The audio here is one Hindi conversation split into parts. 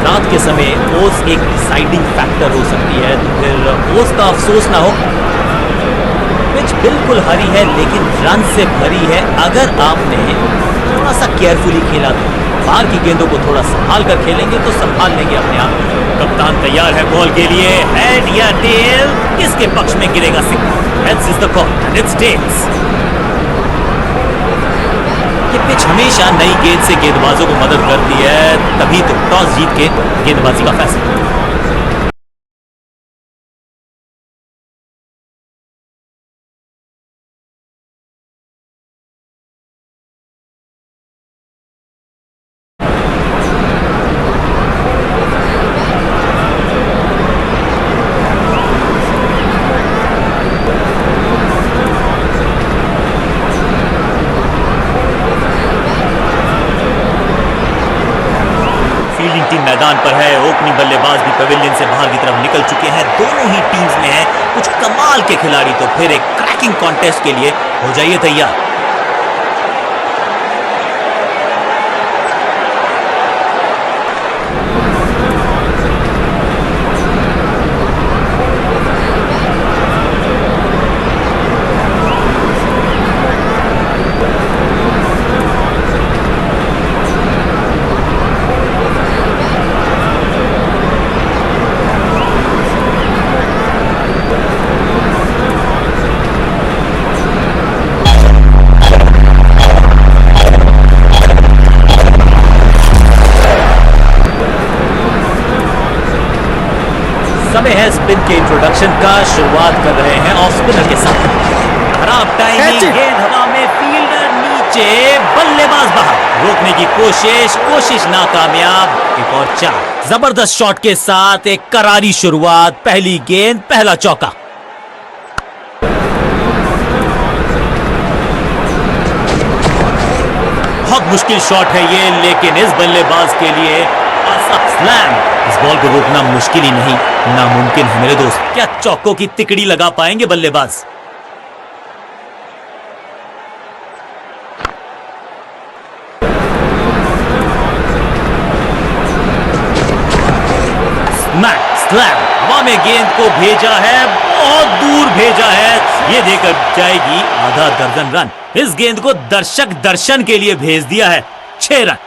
रात के समय ओस एक डिसाइडिंग फैक्टर हो सकती है, तो फिर ओस का अफसोस ना हो। पिच बिल्कुल हरी है लेकिन रन से भरी है। अगर आपने थोड़ा सा केयरफुली खेला तो बाहर की गेंदों को थोड़ा संभाल कर खेलेंगे तो संभाल लेंगे अपने आप। कप्तान तैयार है बॉल के लिए। हेड या टेल, किसके पक्ष में गिरेगा सिक्का? Heads is the call and it's tails. ये पिच हमेशा नई गेंद से गेंदबाजों को मदद करती है, तभी तो टॉस जीत के गेंदबाजी का फैसला। फील्डिंग टीम मैदान पर है। ओपनिंग बल्लेबाज भी पवेलियन से बाहर की तरफ निकल चुके हैं। दोनों ही टीम्स में हैं कुछ कमाल के खिलाड़ी, तो फिर एक क्रैकिंग कॉन्टेस्ट के लिए हो जाइए तैयार। समय है स्पिन के इंट्रोडक्शन का। शुरुआत कर रहे हैं ऑफ स्पिनर के साथ। खराब टाइमिंग, गेंद हवा में, फील्डर नीचे, बल्लेबाज बाहर। रोकने की कोशिश नाकामयाब। एक और 4। जबरदस्त शॉट के साथ एक करारी शुरुआत। पहली गेंद, पहला चौका। बहुत मुश्किल शॉट है ये, लेकिन इस बल्लेबाज के लिए स्लैम। इस बॉल को रोकना मुश्किल ही नहीं, नामुमकिन है मेरे दोस्त। क्या चौकों की तिकड़ी लगा पाएंगे बल्लेबाज? स्लैम। हवा में गेंद को भेजा है, बहुत दूर भेजा है। ये देकर जाएगी आधा दर्जन रन। इस गेंद को दर्शक दर्शन के लिए भेज दिया है। 6 रन।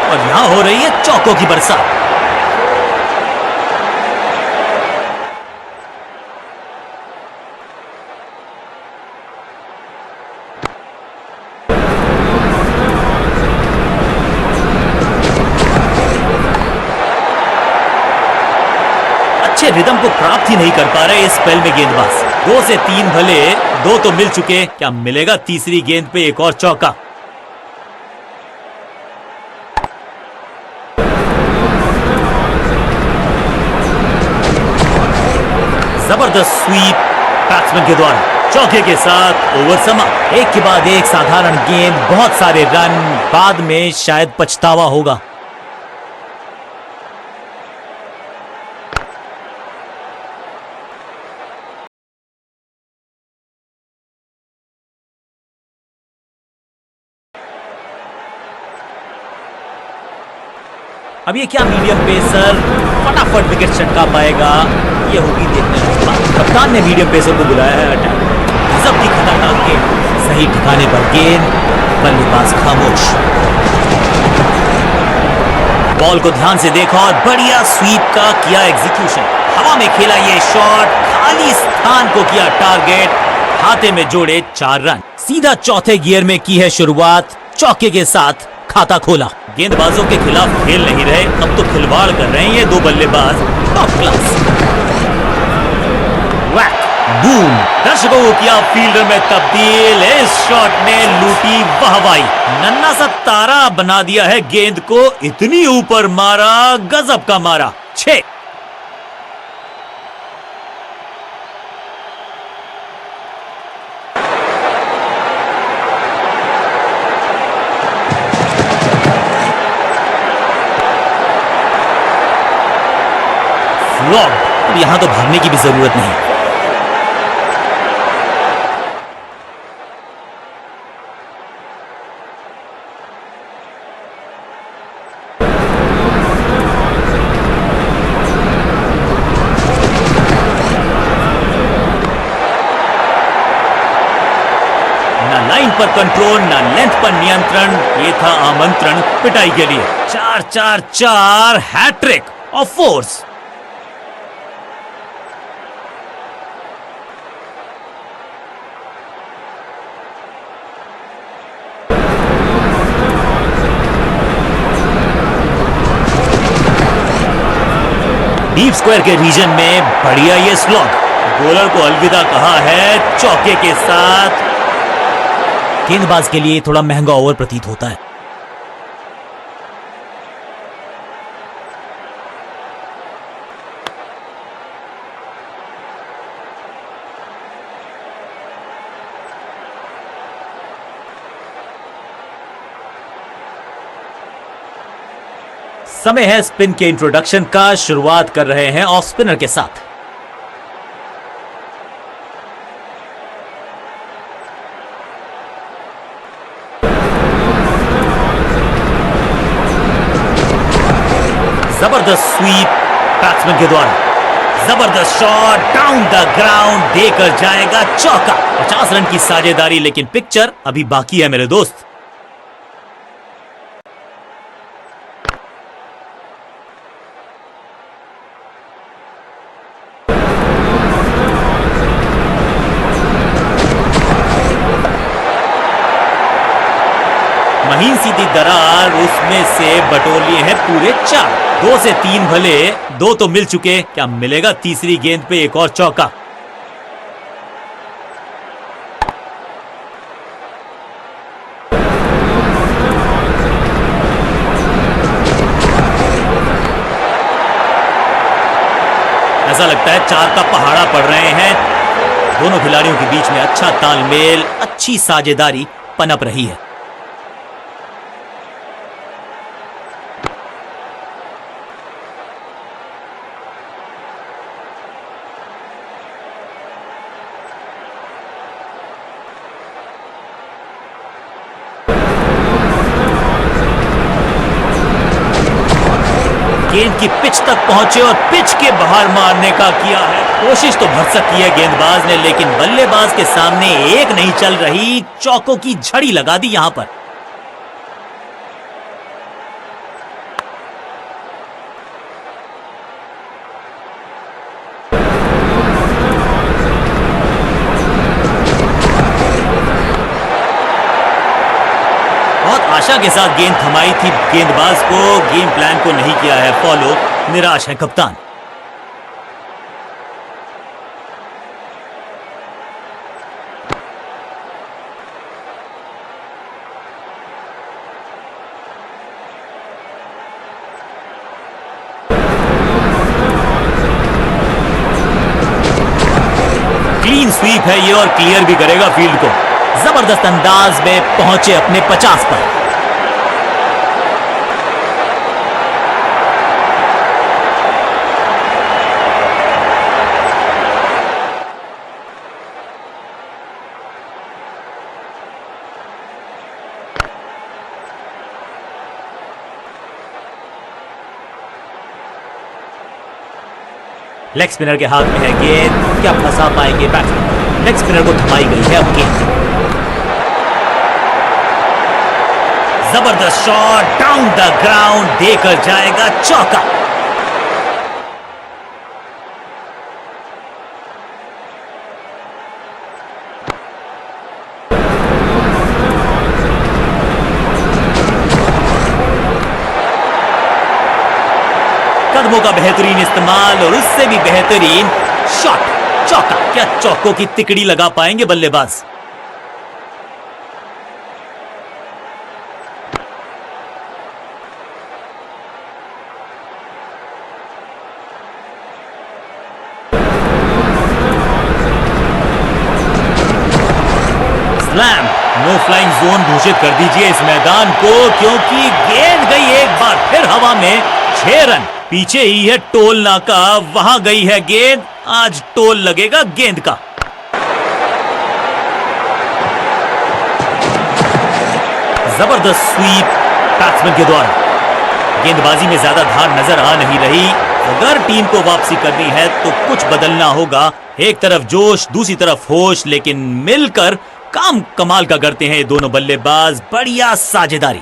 और यहां हो रही है चौकों की बरसात। अच्छे रिदम को प्राप्त ही नहीं कर पा रहे इस स्पेल में गेंदबाज। 2 से 3 भले, 2 तो मिल चुके। क्या मिलेगा तीसरी गेंद पे एक और चौका? जबरदस्त स्वीप बैट्समैन के द्वारा। चौके के साथ ओवर समाप्त। एक के बाद एक साधारण गेंद, बहुत सारे रन। बाद में शायद पछतावा होगा। अब ये क्या मीडियम पेसर फटाफट विकेट चटका पाएगा? ये होगी देखने की बात। कप्तान ने मीडियम पेसर को बुलाया है अटैक। गजब की खतरनाक गेंद, सही ठिकाने पर गेंद, बल्लेबाज खामोश। बॉल को ध्यान से देखा और बढ़िया स्वीप का किया एग्जीक्यूशन। हवा में खेला ये शॉट, खाली स्थान को किया टारगेट। खाते में जोड़े 4 रन। सीधा चौथे गियर में की है शुरुआत। चौके के साथ खाता खोला। गेंदबाजों के खिलाफ खेल नहीं रहे, अब तो खिलवाड़ कर रहे हैं ये 2 बल्लेबाज। Top class. Whack, boom. दर्शकों को किया फील्डर में तब्दील। इस शॉट ने लूटी वाहवाही। नन्ना सा तारा बना दिया है गेंद को। इतनी ऊपर मारा, गजब का मारा। 6। ब्लॉक। अब यहां तो भागने की भी जरूरत नहीं। ना लाइन पर कंट्रोल, ना लेंथ पर नियंत्रण। ये था आमंत्रण पिटाई के लिए। 4-4-4 hat-trick of fours. Deep square के रीजन में बढ़िया ये स्लॉग। बॉलर को अलविदा कहा है चौके के साथ। गेंदबाज के लिए थोड़ा महंगा ओवर प्रतीत होता है। समय है स्पिन के इंट्रोडक्शन का। शुरुआत कर रहे हैं ऑफ स्पिनर के साथ। जबरदस्त स्वीप बैट्समैन के द्वारा। जबरदस्त शॉट डाउन द ग्राउंड, देकर जाएगा चौका। 50 रन की साझेदारी, लेकिन पिक्चर अभी बाकी है मेरे दोस्त। महीन सीधी दरार, उसमें से बटोलिए हैं पूरे 4। 2 से 3 भले, 2 तो मिल चुके। क्या मिलेगा तीसरी गेंद पे एक और चौका? ऐसा लगता है 4 का पहाड़ा पड़ रहे हैं। दोनों खिलाड़ियों के बीच में अच्छा तालमेल, अच्छी साझेदारी पनप रही है। गेंद की पिच तक पहुंचे और पिच के बाहर मारने का किया है। कोशिश तो भरसक की है गेंदबाज ने, लेकिन बल्लेबाज के सामने एक नहीं चल रही। चौकों की झड़ी लगा दी यहां पर। आशा के साथ गेंद थमाई थी गेंदबाज को। गेम प्लान को नहीं किया है फॉलो। निराश है कप्तान। क्लीन स्वीप है ये और क्लियर भी करेगा फील्ड को। जबरदस्त अंदाज में पहुंचे अपने 50 पर। लेग स्पिनर के हाथ में है गेंद। क्या फंसा पाएंगे बैट्समैन? लेग स्पिनर को थमाई गई है अब गेंद। जबरदस्त शॉट डाउन द ग्राउंड, देकर जाएगा चौका। कदमों का बेहतरीन इस्तेमाल और उससे भी बेहतरीन शॉट, चौका। क्या चौकों की तिकड़ी लगा पाएंगे बल्लेबाज? स्लैम, नो फ्लाइंग जोन घोषित कर दीजिए इस मैदान को, क्योंकि गेंद गई एक बार फिर हवा में। 6 रन। पीछे ही है टोल नाका, वहां गई है गेंद, आज टोल लगेगा गेंद का। जबरदस्त स्वीप बैट्समैन के द्वारा। गेंदबाजी में ज्यादा धार नजर आ नहीं रही। अगर टीम को वापसी करनी है तो कुछ बदलना होगा। एक तरफ जोश, दूसरी तरफ होश, लेकिन मिलकर काम कमाल का करते हैं ये दोनों बल्लेबाज। बढ़िया साझेदारी।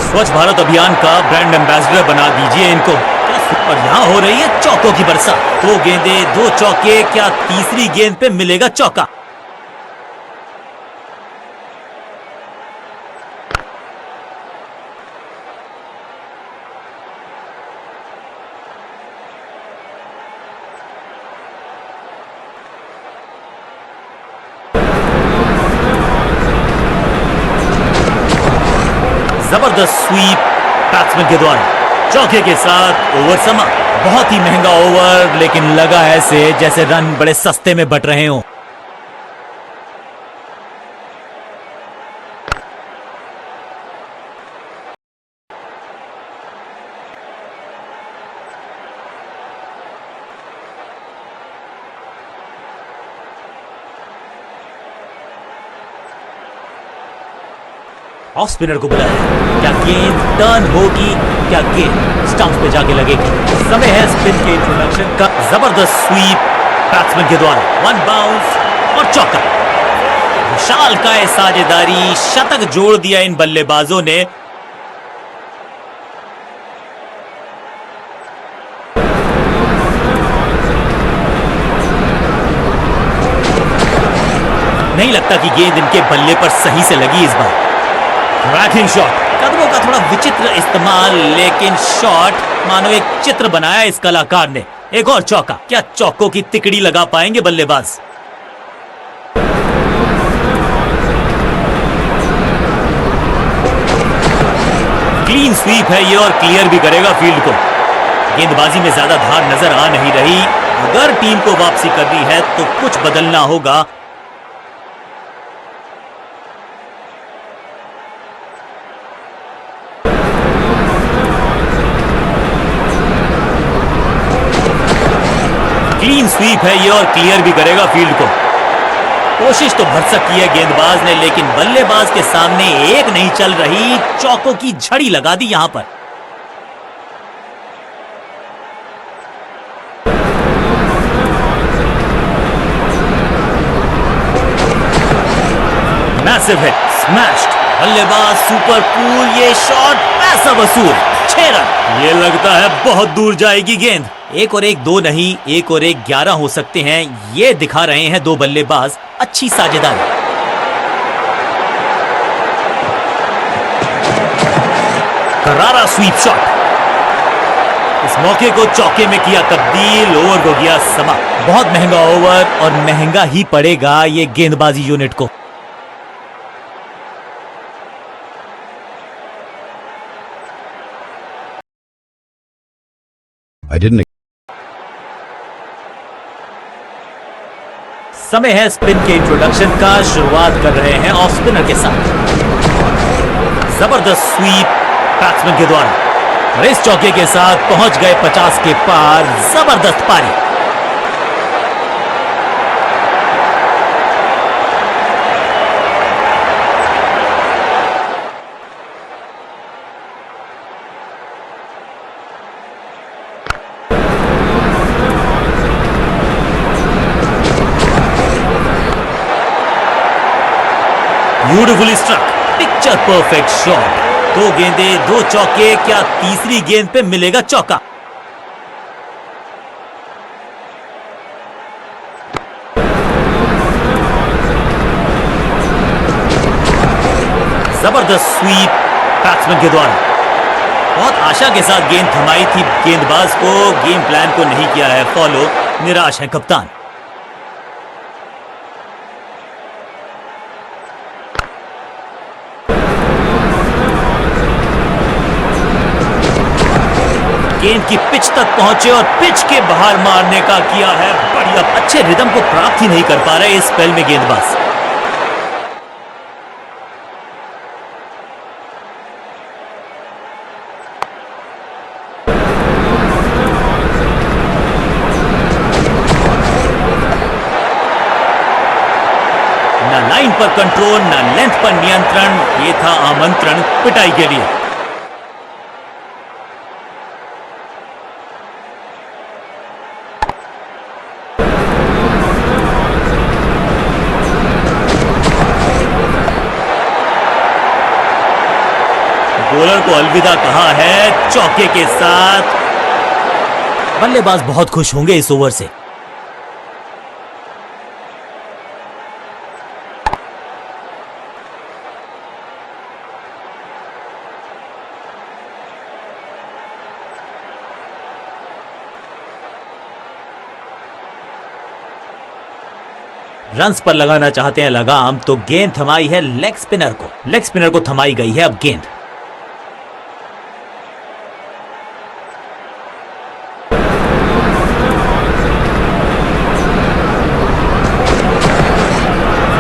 स्वच्छ भारत अभियान का ब्रांड एम्बेसडर बना दीजिए इनको। और यहां हो रही है चौकों की बरसात। 2 गेंदें 2 चौके, क्या तीसरी गेंद पे मिलेगा चौका? जबरदस्त स्वीप बैट्समैन के द्वारा। चौके के साथ ओवर समा। बहुत ही महंगा ओवर, लेकिन लगा ऐसे जैसे रन बड़े सस्ते में बट रहे हों। ऑफ स्पिनर को बुलाया। क्या गेंद टर्न होगी? क्या गेंद स्टंप्स पे जाके लगेगी? समय है स्पिन के इंट्रोडक्शन का। जबरदस्त स्वीप बैट्समैन के द्वारा। 1 बाउंस और चौका। विशाल का साझेदारी, शतक जोड़ दिया इन बल्लेबाजों ने। नहीं लगता कि गेंद इनके बल्ले पर सही से लगी इस बार। Trekking shot. कदमों का थोड़ा विचित्र इस्तेमाल, लेकिन शॉट मानो एक चित्र बनाया इस कलाकार ने। एक और चौका। क्या चौकों की तिकड़ी लगा पाएंगे बल्लेबाज? क्लीन स्वीप है ये और क्लियर भी करेगा फील्ड को। गेंदबाजी में ज्यादा धार नजर आ नहीं रही। अगर टीम को वापसी करनी है तो कुछ बदलना होगा। क्लीन स्वीप है ये और क्लियर भी करेगा फील्ड को। कोशिश तो भरसक की है गेंदबाज ने, लेकिन बल्लेबाज के सामने एक नहीं चल रही। चौकों की झड़ी लगा दी यहां पर। Massive hit, smashed. बल्लेबाज सुपर कूल, ये शॉट पैसा वसूल। 6 रन। ये लगता है बहुत दूर जाएगी गेंद। 1 और 1 2 नहीं, 1 और 1 11 हो सकते हैं। ये दिखा रहे हैं दो बल्लेबाज अच्छी साझेदारी। करारा स्वीप शॉट। इस मौके को चौके में किया तब्दील। ओवर को गया समा। बहुत महंगा ओवर और महंगा ही पड़ेगा ये गेंदबाजी यूनिट को। समय है स्पिन के इंट्रोडक्शन का। शुरुआत कर रहे हैं ऑफ स्पिनर के साथ। जबरदस्त स्वीप बैट्समैन के द्वारा। और इस चौके के साथ पहुंच गए 50 के पार। जबरदस्त पारी। Beautifully struck. Picture perfect shot. 2 गेंदें 2 चौके, क्या तीसरी गेंद पे मिलेगा चौका? जबरदस्त स्वीप बैट्समैन के द्वारा। बहुत आशा के साथ गेंद थमाई थी गेंदबाज को। गेम प्लान को नहीं किया है फॉलो। निराश है कप्तान। गेंद की पिच तक पहुंचे और पिच के बाहर मारने का किया है बढ़िया। अच्छे रिदम को प्राप्त ही नहीं कर पा रहे इस स्पेल में गेंदबाज। ना लाइन पर कंट्रोल, ना लेंथ पर नियंत्रण। ये था आमंत्रण पिटाई के लिए। बॉलर को अलविदा कहा है चौके के साथ। बल्लेबाज बहुत खुश होंगे इस ओवर से। रन्स पर लगाना चाहते हैं लगाम, तो गेंद थमाई है लेग स्पिनर को। लेग स्पिनर को थमाई गई है अब गेंद।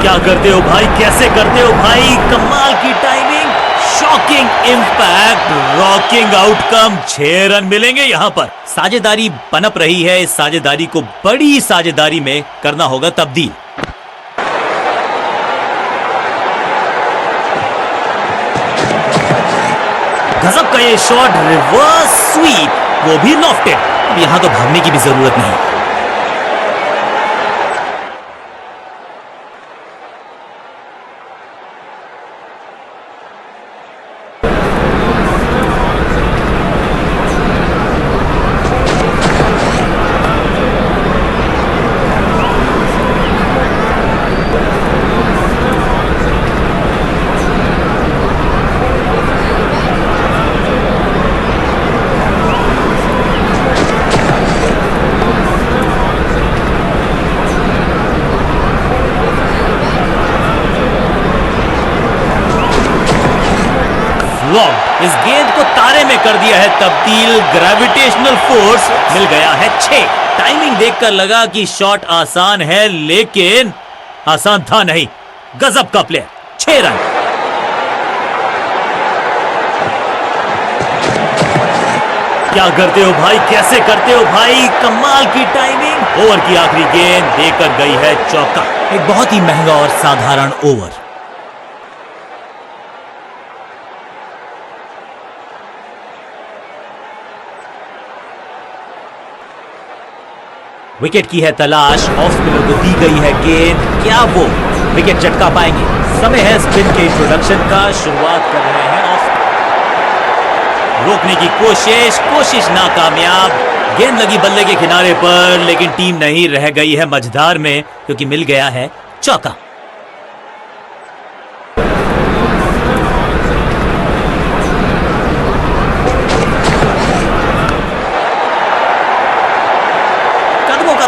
क्या करते हो भाई, कैसे करते हो भाई, कमाल की timing, shocking impact, rocking outcome. 6 run मिलेंगे यहां पर। साझेदारी पनप रही है, इस साझेदारी को बड़ी साझेदारी में करना होगा तब्दील। गजब का ये शॉट, रिवर्स स्वीप, वो भी लॉफ्टेड। अब यहां तो भागने की भी जरूरत नहीं। इस गेंद को तारे में कर दिया है तब्दील। ग्रेविटेशनल फोर्स मिल गया है 6। टाइमिंग देखकर लगा कि शॉट आसान है, लेकिन आसान था नहीं। गजब का प्लेयर। 6 रन। क्या करते हो भाई, कैसे करते हो भाई, कमाल की टाइमिंग। ओवर की आखिरी गेंद देकर गई है चौका। एक बहुत ही महंगा और साधारण ओवर। विकेट की है तलाश, ऑफ स्पिनर को दी गई है गेंद। क्या वो विकेट झटका पाएंगे? समय है स्पिन के इंट्रोडक्शन का। शुरुआत कर रहे हैं ऑफ। रोकने की कोशिश नाकामयाब। गेंद लगी बल्ले के किनारे पर, लेकिन टीम नहीं रह गई है मझधार में, क्योंकि मिल गया है चौका।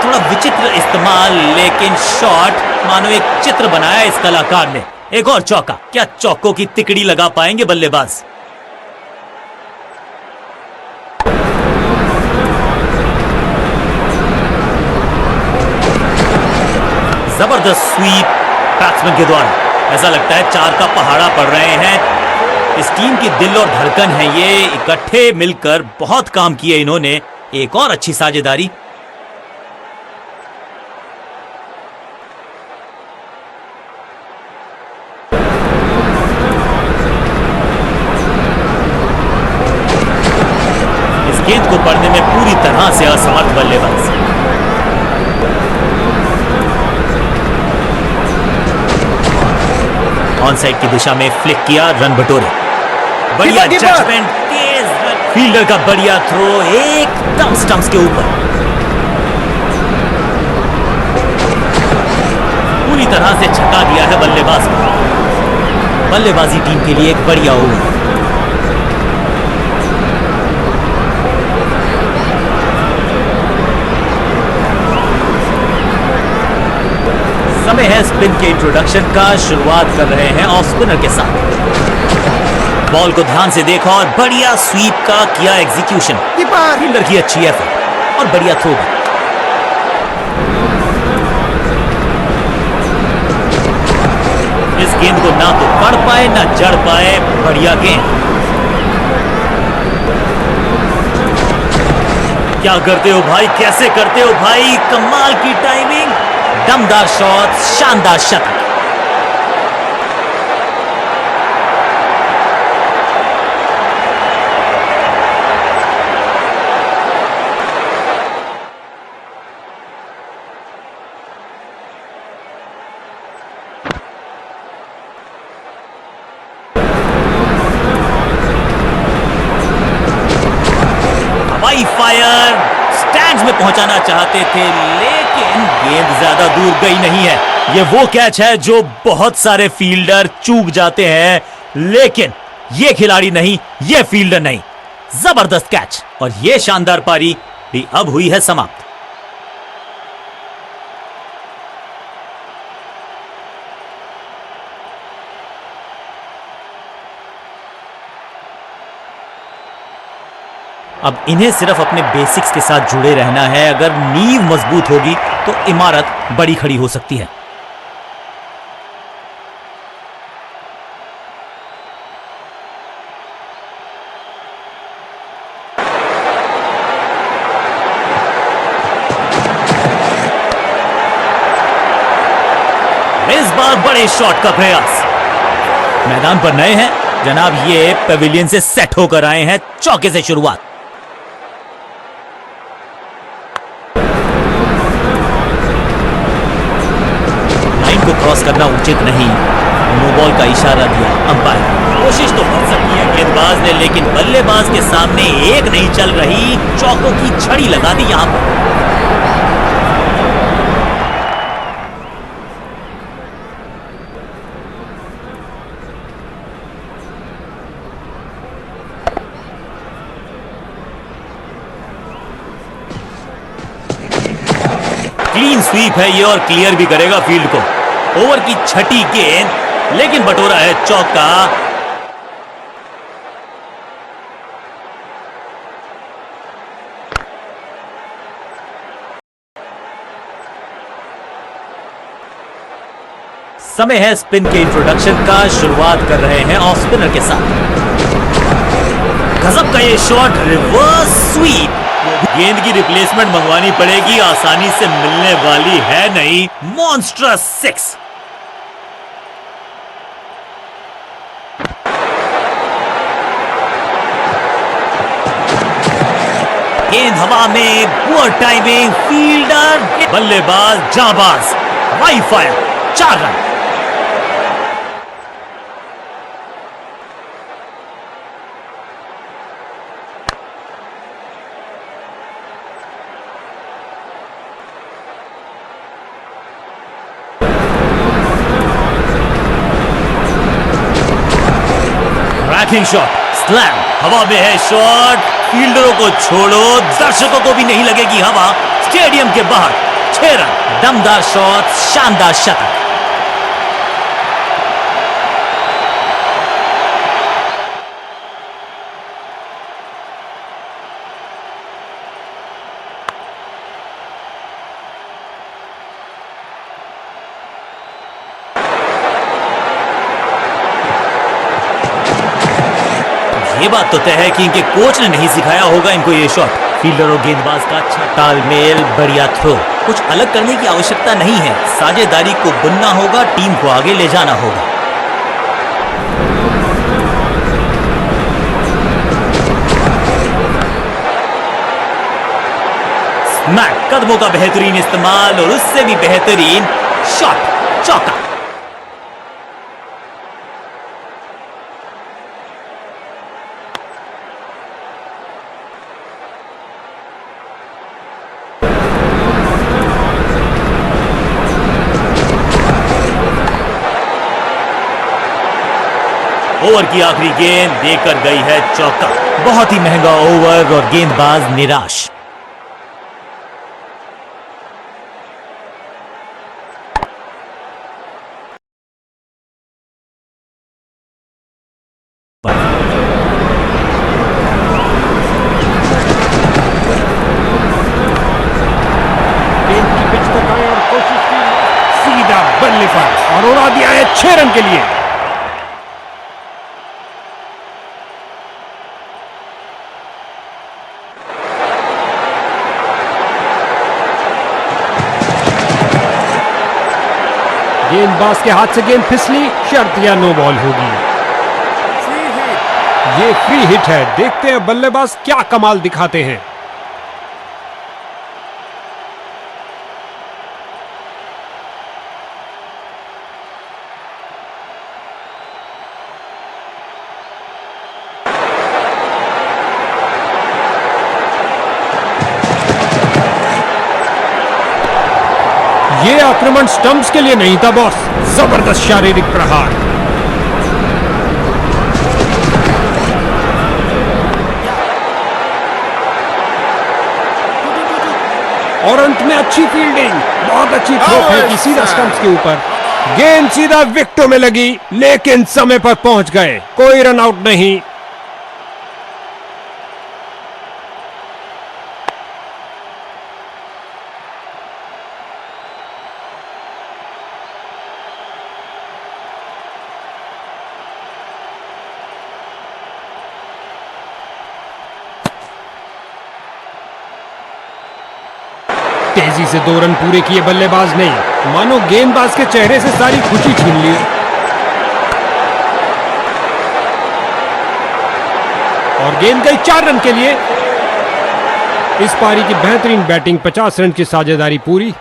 थोड़ा विचित्र इस्तेमाल, लेकिन शॉट मानो एक चित्र बनाया इस कलाकार ने। एक और चौका। क्या चौकों की तिकड़ी लगा पाएंगे बल्लेबाज? जबरदस्त स्वीप बैट्समैन के द्वारा। ऐसा लगता है 4 का पहाड़ा पड़ रहे हैं। इस टीम की दिल और धड़कन है ये। इकट्ठे मिलकर बहुत काम किए इन्होंने। एक और अच्छी साझेदारी। गेंद को पढ़ने में पूरी तरह से असमर्थ बल्लेबाज। ऑन साइड की दिशा में फ्लिक किया, रन बटोरे। बढ़िया जजमेंट, तेज फील्डर का बढ़िया थ्रो, एकदम स्टंप्स के ऊपर। पूरी तरह से छका दिया है बल्लेबाज को। बल्लेबाजी टीम के लिए एक बढ़िया ओवर। समय है स्पिन के इंट्रोडक्शन का। शुरुआत कर रहे हैं ऑफ स्पिनर के साथ। बॉल को ध्यान से देखा और बढ़िया स्वीप का किया एग्जीक्यूशन। फील्डर की अच्छी एफर्ट और बढ़िया थ्रो भी। इस गेंद को ना तो पढ़ पाए ना जड़ पाए। बढ़िया गेंद। क्या करते हो भाई, कैसे करते हो भाई, कमाल की टाइमिंग, दमदार शॉट, शानदार शतक। हाई फायर स्टैंड्स में पहुंचाना चाहते थे, लेकिन गेंद ज्यादा दूर गई नहीं है। ये वो कैच है जो बहुत सारे फील्डर चूक जाते हैं, लेकिन ये खिलाड़ी नहीं, ये फील्डर नहीं। जबरदस्त कैच, और ये शानदार पारी भी अब हुई है समाप्त। अब इन्हें सिर्फ अपने बेसिक्स के साथ जुड़े रहना है। अगर नींव मजबूत होगी तो इमारत बड़ी खड़ी हो सकती है। इस बार बड़े शॉट का प्रयास। मैदान पर नए हैं जनाब, ये पेविलियन से सेट होकर आए हैं। चौके से शुरुआत। लाइन को क्रॉस करना उचित नहीं, नो बॉल का इशारा दिया अंपायर। कोशिश तो कर सकती है गेंदबाज ने, लेकिन बल्लेबाज के सामने एक नहीं चल रही। चौकों की छड़ी लगा दी यहां पर। क्लीन स्वीप है ये, और क्लियर भी करेगा फील्ड को। ओवर की छठी गेंद, लेकिन बटोरा है चौका। समय है स्पिन के इंट्रोडक्शन का। शुरुआत कर रहे हैं ऑफ स्पिनर के साथ। गजब का ये शॉट, रिवर्स स्वीप। गेंद की रिप्लेसमेंट मंगवानी पड़ेगी, आसानी से मिलने वाली है नहीं। Monstrous six. गेंद हवा में, पुअर टाइमिंग, फील्डर, बल्लेबाज जाबाज, high fire, 4 run. Tracking shot, slam, हवा में है शॉट। फील्डरों को छोड़ो, दर्शकों को भी नहीं लगेगी हवा। स्टेडियम के बाहर 6 रन। दमदार शॉट, शानदार शतक। ये बात तो तय है कि इनके कोच ने नहीं सिखाया होगा इनको ये शॉट। फील्डर और गेंदबाज का अच्छा तालमेल, बढ़िया थ्रो। कुछ अलग करने की आवश्यकता नहीं है, साझेदारी को बुनना होगा, टीम को आगे ले जाना होगा। स्मैक, कदमों का बेहतरीन इस्तेमाल, और उससे भी बेहतरीन शॉट, चौका। ओवर की आखिरी गेंद देकर गई है चौका। बहुत ही महंगा ओवर, और गेंदबाज निराश। सीधा बल्ले पर, और उड़ा दिया है 6 रन के लिए। गेंदबाज के हाथ से गेंद फिसली, शर्त या नो बॉल होगी। ये फ्री हिट है। देखते हैं बल्लेबाज क्या कमाल दिखाते हैं। आक्रमण स्टंप्स के लिए नहीं था बॉस, जबरदस्त शारीरिक प्रहार। और अंत में अच्छी फील्डिंग, बहुत अच्छी थ्रो फेंकी सीधा स्टंप्स के ऊपर। गेंद सीधा विकेटों में लगी, लेकिन समय पर पहुंच गए, कोई रन आउट नहीं। तेजी से 2 रन पूरे किए बल्लेबाज ने, मानो गेंदबाज के चेहरे से सारी खुशी छीन ली। और गेंद गई 4 रन के लिए। इस पारी की बेहतरीन बैटिंग, 50 रन की साझेदारी पूरी।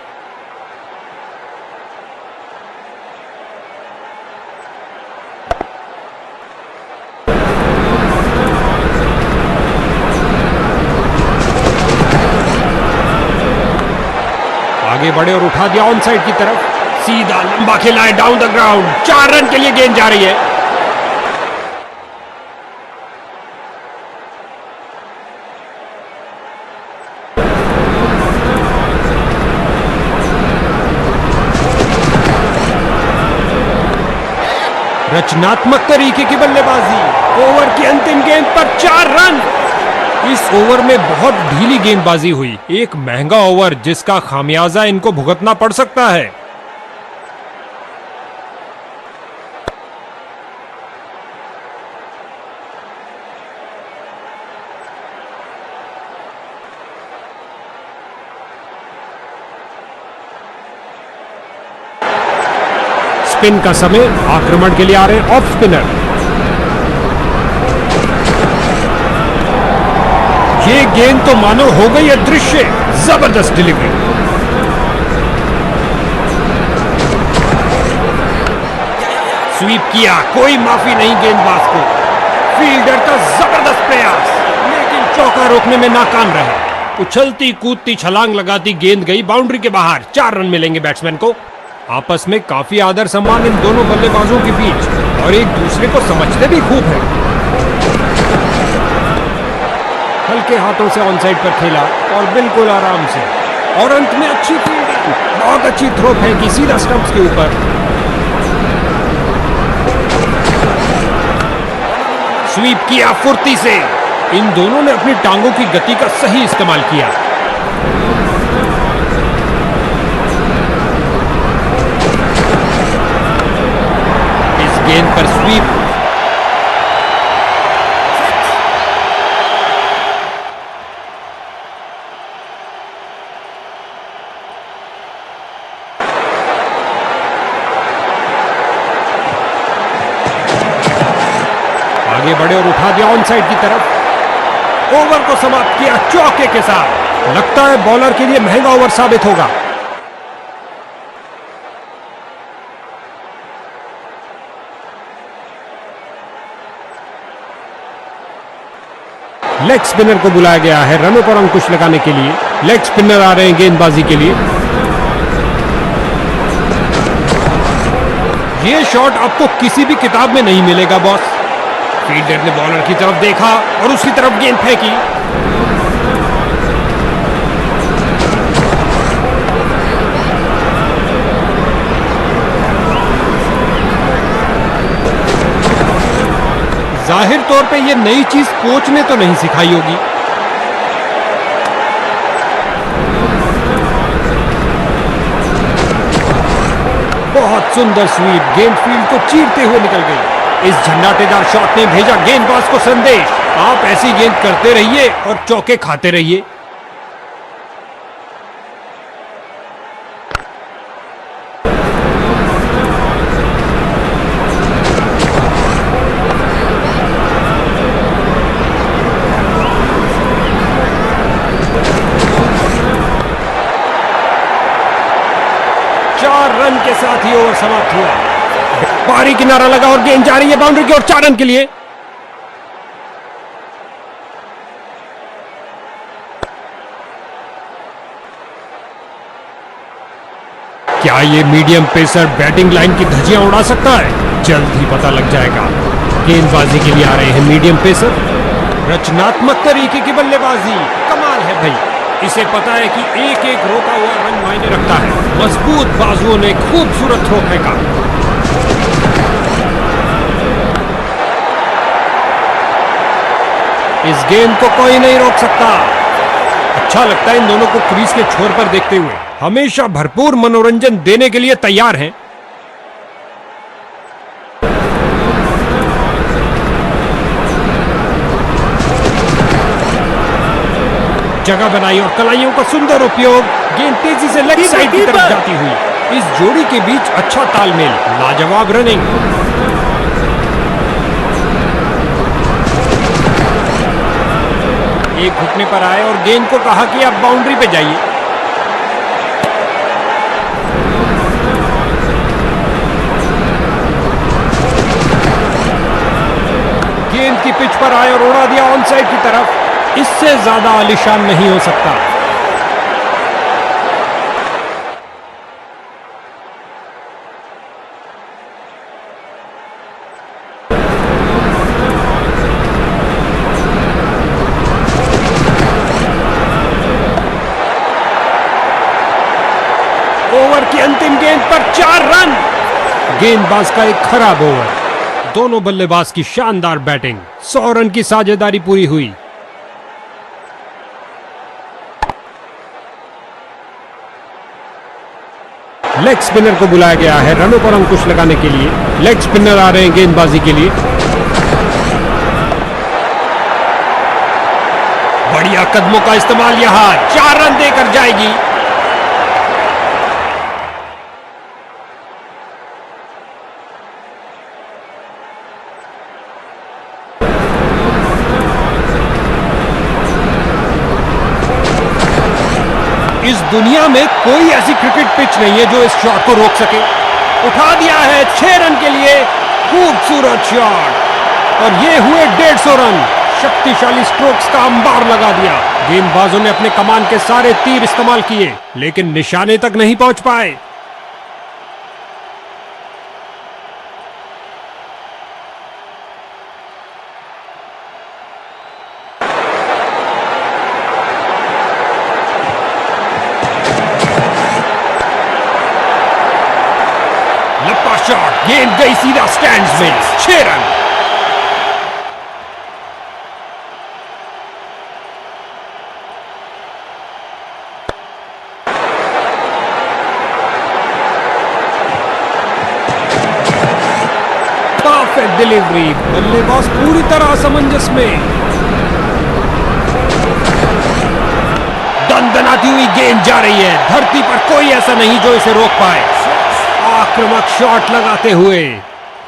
आगे बढ़े और उठा दिया ऑन साइड की तरफ, सीधा लंबा खेला है डाउन द ग्राउंड। 4 रन के लिए गेंद जा रही है। रचनात्मक तरीके की बल्लेबाजी, ओवर की अंतिम गेंद पर 4 रन। इस ओवर में बहुत ढीली गेंदबाजी हुई, एक महंगा ओवर जिसका खामियाजा इनको भुगतना पड़ सकता है। स्पिन का समय, आक्रमण के लिए आ रहे ऑफ स्पिनर। ये गेंद तो मानो हो गई अदृश्य, जबरदस्त डिलीवरी। स्वीप किया, कोई माफी नहीं गेंदबाज को। फील्डर का जबरदस्त प्रयास, लेकिन चौका रोकने में नाकाम रहे। उछलती कूदती छलांग लगाती गेंद गई बाउंड्री के बाहर। 4 रन मिलेंगे बैट्समैन को। आपस में काफी आदर सम्मान इन दोनों बल्लेबाजों के बीच, और एक दूसरे को समझते भी खूब है। हल्के हाथों से ऑन साइड पर खेला और बिल्कुल आराम से, और अंत में अच्छी फील्डिंग, बहुत अच्छी थ्रो फेंकी सीधा स्टंप्स के ऊपर। स्वीप किया फुर्ती से। इन दोनों ने अपनी टांगों की गति का सही इस्तेमाल किया। इस गेंद पर स्वीप, आगे बढ़े और उठा दिया ऑन साइड की तरफ। ओवर को समाप्त किया चौके के साथ। लगता है बॉलर के लिए महंगा ओवर साबित होगा। लेग स्पिनर को बुलाया गया है रनों पर अंकुश लगाने के लिए। लेग स्पिनर आ रहे हैं गेंदबाजी के लिए। ये शॉट आपको किसी भी किताब में नहीं मिलेगा बॉस। फील्डर ने बॉलर की तरफ देखा और उसकी तरफ गेंद फेंकी। जाहिर तौर पे ये नई चीज कोच ने तो नहीं सिखाई होगी। बहुत सुंदर स्वीप, गेंद फील्ड को चीरते हुए निकल गई। इस झंडाटेदार शॉट ने भेजा गेंदबाज को संदेश, आप ऐसी गेंद करते रहिए और चौके खाते रहिए। रन के साथ ही ओवर समाप्त हुआ। पारी किनारा लगा और गेंद जा रही है बाउंड्री की ओर 4 रन के लिए। क्या ये मीडियम पेसर बैटिंग लाइन की धज्जियां उड़ा सकता है? जल्द ही पता लग जाएगा। गेंदबाजी के लिए आ रहे हैं मीडियम पेसर। रचनात्मक तरीके की बल्लेबाजी, कमाल है भाई। इसे पता है कि एक एक रोका हुआ रन मायने रखता है। मजबूत बाजुओं ने खूबसूरत थ्रो फेंका। इस गेंद को कोई नहीं रोक सकता। अच्छा लगता है इन दोनों को क्रीज के छोर पर देखते हुए। हमेशा भरपूर मनोरंजन देने के लिए तैयार हैं। जगह बनाई और कलाइयों का सुंदर उपयोग। गेंद तेजी से लेग साइड की तरफ जाती हुई। इस जोड़ी के बीच अच्छा तालमेल, लाजवाब रनिंग। एक घुटने पर आए और गेंद को कहा कि आप बाउंड्री पे जाइए। गेंद की पिच पर आए और उड़ा दिया ऑन साइड की तरफ। इससे ज्यादा आलीशान नहीं हो सकता। ओवर की अंतिम गेंद पर 4 रन। गेंदबाज का एक खराब ओवर। दोनों बल्लेबाज की शानदार बैटिंग। 100 रन की साझेदारी पूरी हुई। लेग स्पिनर को बुलाया गया है रनों पर अंकुश लगाने के लिए। लेग स्पिनर आ रहे हैं गेंदबाजी के लिए। बढ़िया कदमों का इस्तेमाल, यहां 4 रन देकर जाएगी। इस दुनिया में कोई ऐसी क्रिकेट पिच नहीं है जो इस शॉट को रोक सके। उठा दिया है 6 रन के लिए। खूबसूरत शॉट और ये हुए 150 रन। शक्तिशाली स्ट्रोक्स का अंबार लगा दिया। गेंदबाजों ने अपने कमान के सारे तीर इस्तेमाल किए लेकिन निशाने तक नहीं पहुंच पाए। शॉट, गेंद गई सीधा स्टैंड्स में। 6 रन। Perfect delivery. बल्लेबाज पूरी तरह असमंजस में। दनदनाती हुई गेंद जा रही है। धरती पर कोई ऐसा नहीं जो इसे रोक पाए। आक्रामक शॉट लगाते हुए।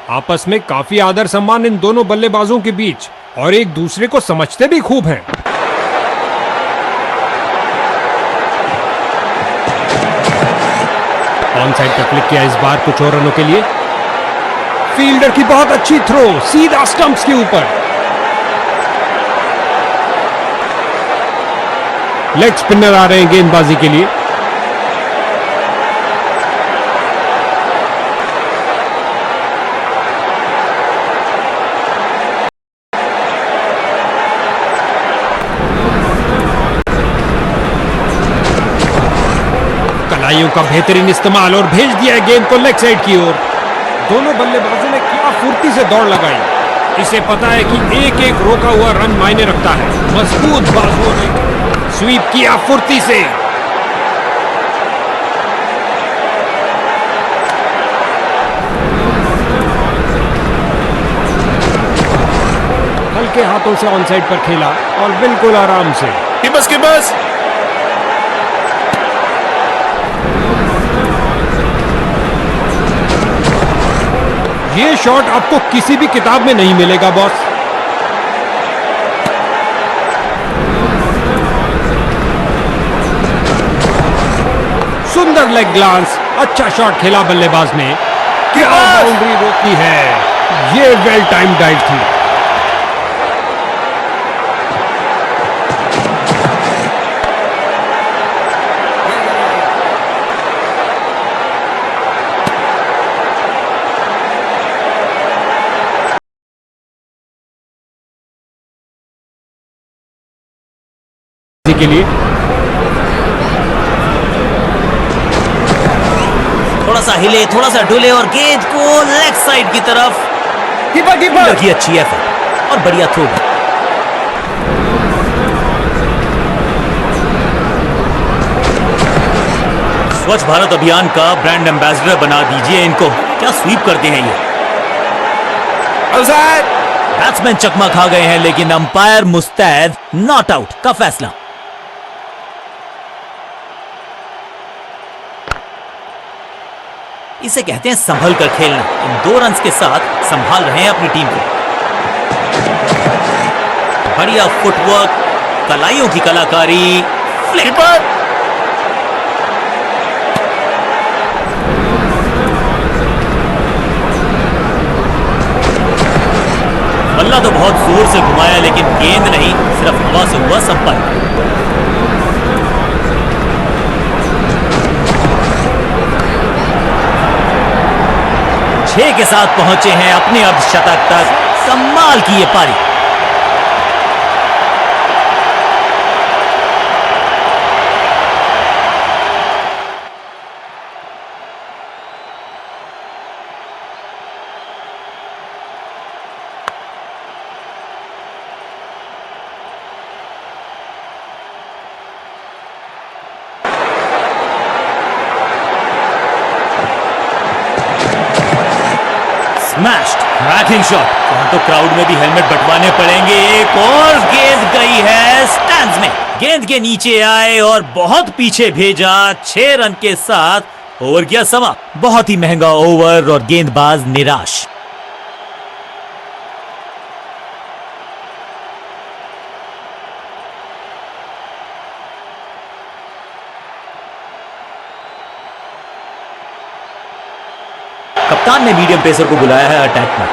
आपस में काफी आदर सम्मान इन दोनों बल्लेबाजों के बीच और एक दूसरे को समझते भी खूब हैं। ऑन साइड पर क्लिक किया इस बार कुछ और रनों के लिए। फील्डर की बहुत अच्छी थ्रो सीधा स्टंप्स के ऊपर। लेग स्पिनर आ रहे हैं गेंदबाजी के लिए। कलाइयों का बेहतरीन इस्तेमाल और भेज दिया है गेंद को लेग साइड की ओर। दोनों बल्लेबाजों ने क्या फुर्ती से दौड़ लगाई। इसे पता है कि एक एक रोका हुआ रन मायने रखता है। मजबूत बाजुओं ने स्वीप किया फुर्ती से। हल्के हाथों से ऑन साइड पर खेला और बिल्कुल आराम से। की बस ये शॉट आपको किसी भी किताब में नहीं मिलेगा बॉस। सुंदर लेग ग्लांस। अच्छा शॉट खेला बल्लेबाज ने। क्या बाउंड्री रोकी है। ये वेल टाइम डाइव थी। के लिए। थोड़ा सा हिले, थोड़ा सा डुले और गेंद को लेग साइड की तरफ। कीपर की अच्छी एफर्ट और बढ़िया थ्रो। स्वच्छ भारत अभियान का ब्रांड एम्बेसडर बना दीजिए इनको। क्या स्वीप करते हैं ये। बैट्समैन चकमा खा गए हैं, लेकिन अंपायर मुस्तैद नॉट आउट का फैसला। इसे कहते हैं संभल कर खेलना। इन 2 रन्स के साथ संभाल रहे हैं अपनी टीम को। बढ़िया फुटवर्क, कलाइयों की कलाकारी। फ्लिपर बल्ला तो बहुत जोर से घुमाया, लेकिन गेंद नहीं, सिर्फ हवा से हुआ संपर्क। छह के साथ पहुंचे हैं अपने अर्धशतक तक। कमाल की ये पारी। Smashed cracking shot. तो क्राउड में भी हेलमेट बंटवाने पड़ेंगे। एक और गेंद गई है स्टैंड्स में। गेंद के नीचे आए और बहुत पीछे भेजा। 6 रन के साथ ओवर किया समा। बहुत ही महंगा ओवर और गेंदबाज निराश। कप्तान ने मीडियम पेसर को बुलाया है अटैक में।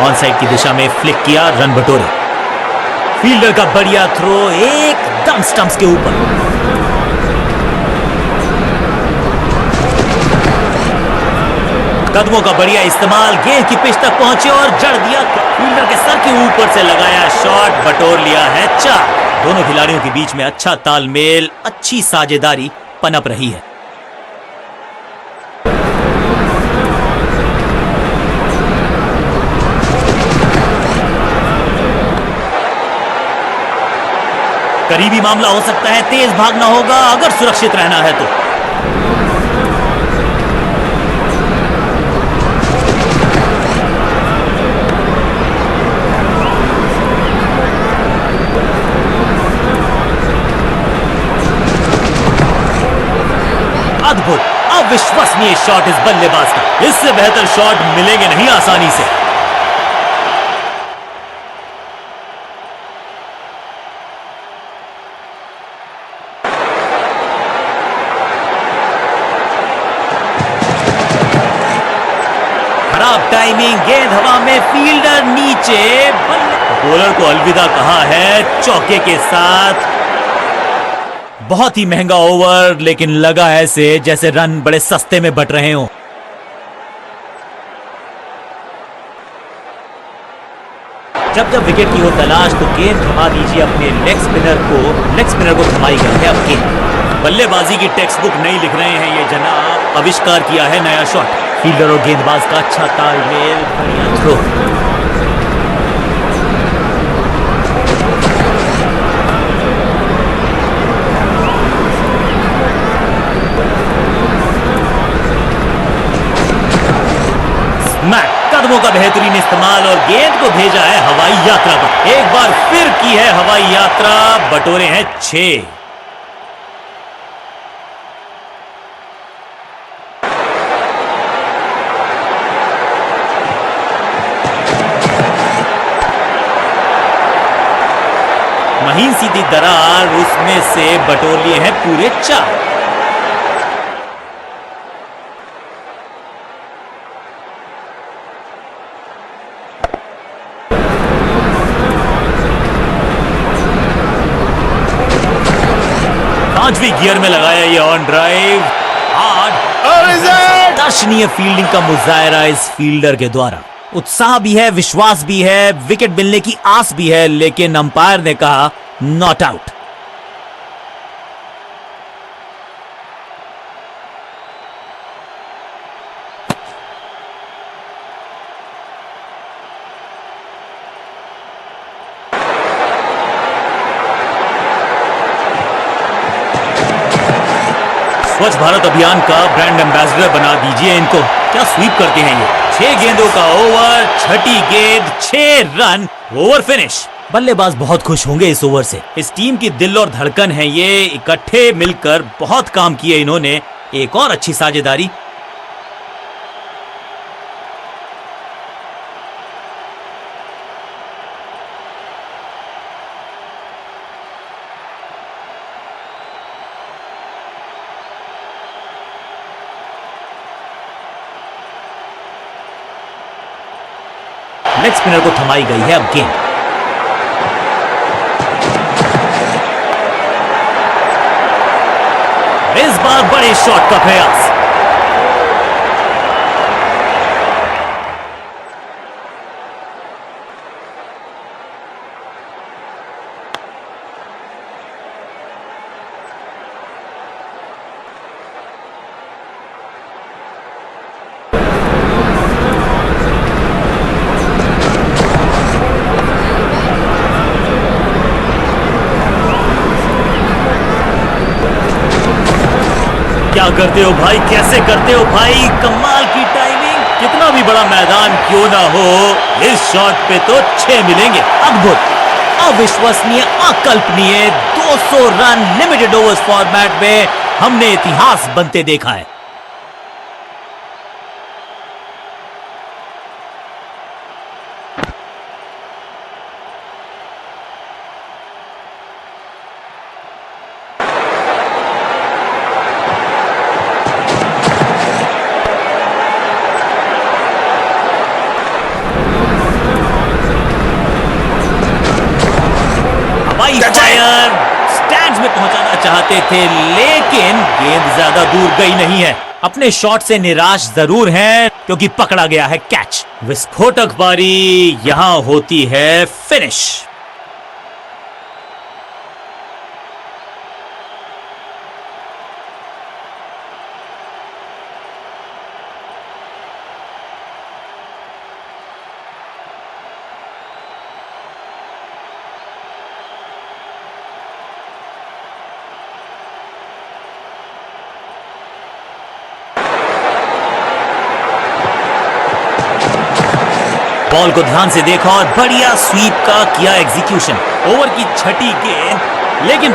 ऑन साइड की दिशा में फ्लिक किया, रन बटोरे। फील्डर का बढ़िया थ्रो एकदम स्टंप्स के ऊपर। कदमों का बढ़िया इस्तेमाल। गेंद की पिच तक पहुंचे और जड़ दिया। फील्डर के सर के ऊपर से लगाया शॉट, बटोर लिया है 4। दोनों खिलाड़ियों के बीच में अच्छा तालमेल, अच्छी साझेदारी पनप रही है। करीबी मामला हो सकता है, तेज भागना होगा अगर सुरक्षित रहना है तो। अद्भुत, अविश्वसनीय शॉट इस बल्लेबाज का। इससे बेहतर शॉट मिलेंगे नहीं आसानी से। खराब टाइमिंग, गेंद हवा में, फील्डर नीचे। बॉलर को अलविदा कहा है चौके के साथ। बहुत ही महंगा ओवर, लेकिन लगा ऐसे जैसे रन बड़े सस्ते में बट रहे हों। जब जब विकेट की हो तलाश तो गेंद थमा दीजिए अपने लेग स्पिनर को थमाई गई है अब गेंद। बल्लेबाजी की टेक्स्ट बुक नहीं लिख रहे हैं ये जनाब। आविष्कार किया है नया शॉट। फील्डर और गेंदबाज का अच्छा तालमेल, बढ़िया थ्रो। कदमों का बेहतरीन इस्तेमाल और गेंद को भेजा है हवाई यात्रा पर। एक बार फिर की है हवाई यात्रा, बटोरे हैं 6। महीन सीधी दरार, उसमें से बटोर लिए हैं पूरे 4। पांचवी गियर में लगाया ये ऑन ड्राइव। दर्शनीय फील्डिंग का मुजाहरा इस फील्डर के द्वारा। उत्साह भी है, विश्वास भी है, विकेट मिलने की आस भी है, लेकिन अंपायर ने कहा नॉट आउट। स्वच्छ भारत अभियान का ब्रांड एम्बेसडर बना दीजिए इनको। क्या स्वीप करते हैं ये। 6 गेंदों का ओवर, छठी गेंद, 6 रन, ओवर फिनिश। बल्लेबाज बहुत खुश होंगे इस ओवर से। इस टीम की दिल और धड़कन है ये, इकट्ठे मिलकर बहुत काम किए इन्होंने। एक और अच्छी साझेदारी। लेग स्पिनर को थमाई गई है अब गेंद। इस बार बड़े शॉट का प्रयास। क्या करते हो भाई, कैसे करते हो भाई, कमाल की टाइमिंग। कितना भी बड़ा मैदान क्यों ना हो, इस शॉट पे तो 6 मिलेंगे। अद्भुत, अविश्वसनीय, अकल्पनीय। 200 रन लिमिटेड ओवर्स फॉर्मेट में हमने इतिहास बनते देखा है। फायर स्टैंड्स में पहुंचाना चाहते थे, लेकिन गेंद ज्यादा दूर गई नहीं है। अपने शॉट से निराश जरूर हैं क्योंकि पकड़ा गया है कैच। विस्फोटक पारी यहां होती है फिनिश। बॉल को ध्यान से देखा और बढ़िया स्वीप का किया एग्जीक्यूशन। ओवर की छठी गेंद, लेकिन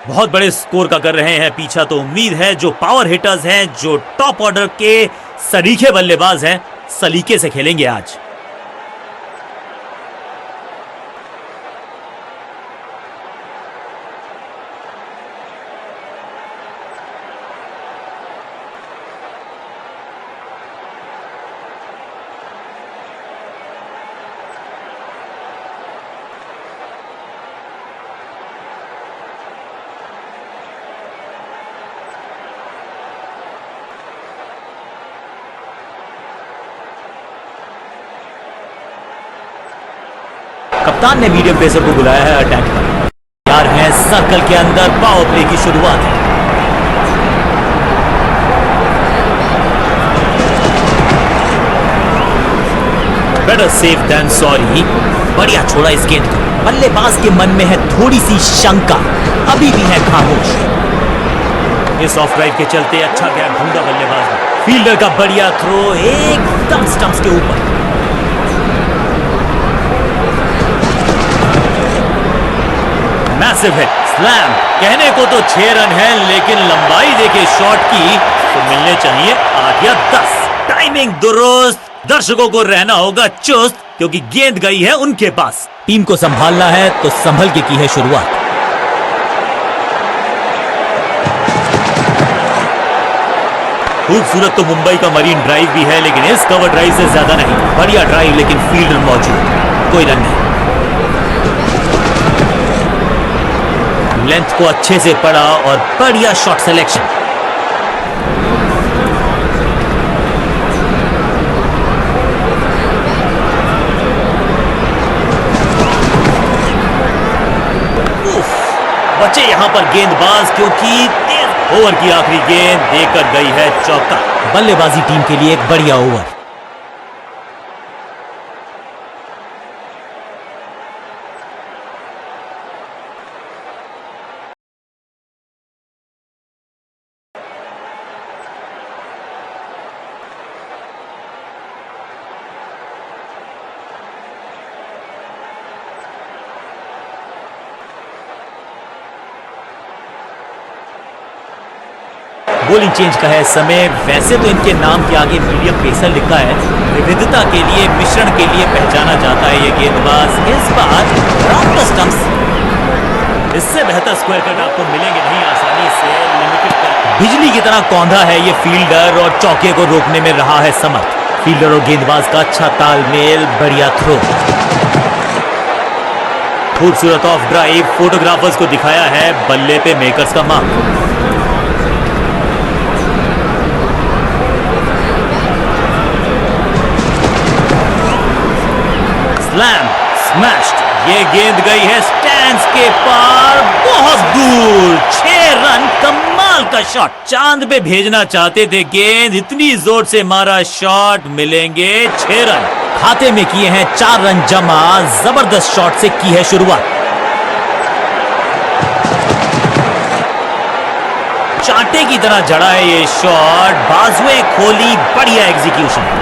बहुत बड़े स्कोर का कर रहे हैं पीछा। तो उम्मीद है जो पावर हिटर्स हैं, जो टॉप ऑर्डर के सरीखे बल्लेबाज हैं, सलीके से खेलेंगे आज। कप्तान ने मीडियम पेसर को बुलाया है अटैक पर। तैयार है सर्कल के अंदर, पावर प्ले की शुरुआत है। Better safe than sorry. बढ़िया छोड़ा इस गेंद को। बल्लेबाज के मन में है थोड़ी सी शंका, अभी भी है खामोश। इस ऑफ राइट के चलते अच्छा गैप ढूंढा बल्लेबाज ने। फील्डर का बढ़िया थ्रो एकदम स्टंप्स के ऊपर। Massive hit, slam. कहने को तो 6 रन है, लेकिन लंबाई देखे शॉट की तो मिलने चाहिए 8 या 10। टाइमिंग दुरुस्त। दर्शकों को रहना होगा चुस्त, क्योंकि गेंद गई है उनके पास। टीम को संभालना है तो संभल के की है शुरुआत। खूबसूरत तो मुंबई का मरीन ड्राइव भी है, लेकिन इस कवर ड्राइव से ज्यादा नहीं। बढ़िया ड्राइव लेकिन फील्डर मौजूद, कोई रन नहीं। लेंथ को अच्छे से पढ़ा और बढ़िया शॉट सिलेक्शन। बचे यहां पर गेंदबाज, क्योंकि तेज ओवर की आखिरी गेंद देकर गई है चौका। बल्लेबाजी टीम के लिए एक बढ़िया ओवर। बॉलिंग चेंज का है समय। वैसे तो इनके नाम के आगे मीडियम पेसर लिखा है। विविधता के लिए, मिश्रण के लिए पहचाना जाता है ये गेंदबाज। इस बार राउंड द स्टंप्स। इससे बेहतर स्क्वायर कट आपको मिलेंगे नहीं आसानी से। लिमिटेड कर बिजली की तरह कौंधा है ये फील्डर और चौके को रोकने में रहा है समर्थ। फील्डर और गेंदबाज का अच्छा तालमेल, बढ़िया थ्रो। खूबसूरत ऑफ ड्राइव, फोटोग्राफर्स को दिखाया है बल्ले पे मेकर्स का मार्क। Slam, smashed. ये गेंद गई है स्टैंड्स के पार, बहुत दूर। 6 रन, कमाल का शॉट। चांद पे भेजना चाहते थे गेंद, इतनी जोर से मारा शॉट, मिलेंगे 6 रन। खाते में किए हैं 4 रन जमा। जबरदस्त शॉट से की है शुरुआत। चांटे की तरह जड़ा है ये शॉट, बाजुएं खोली, बढ़िया एग्जीक्यूशन।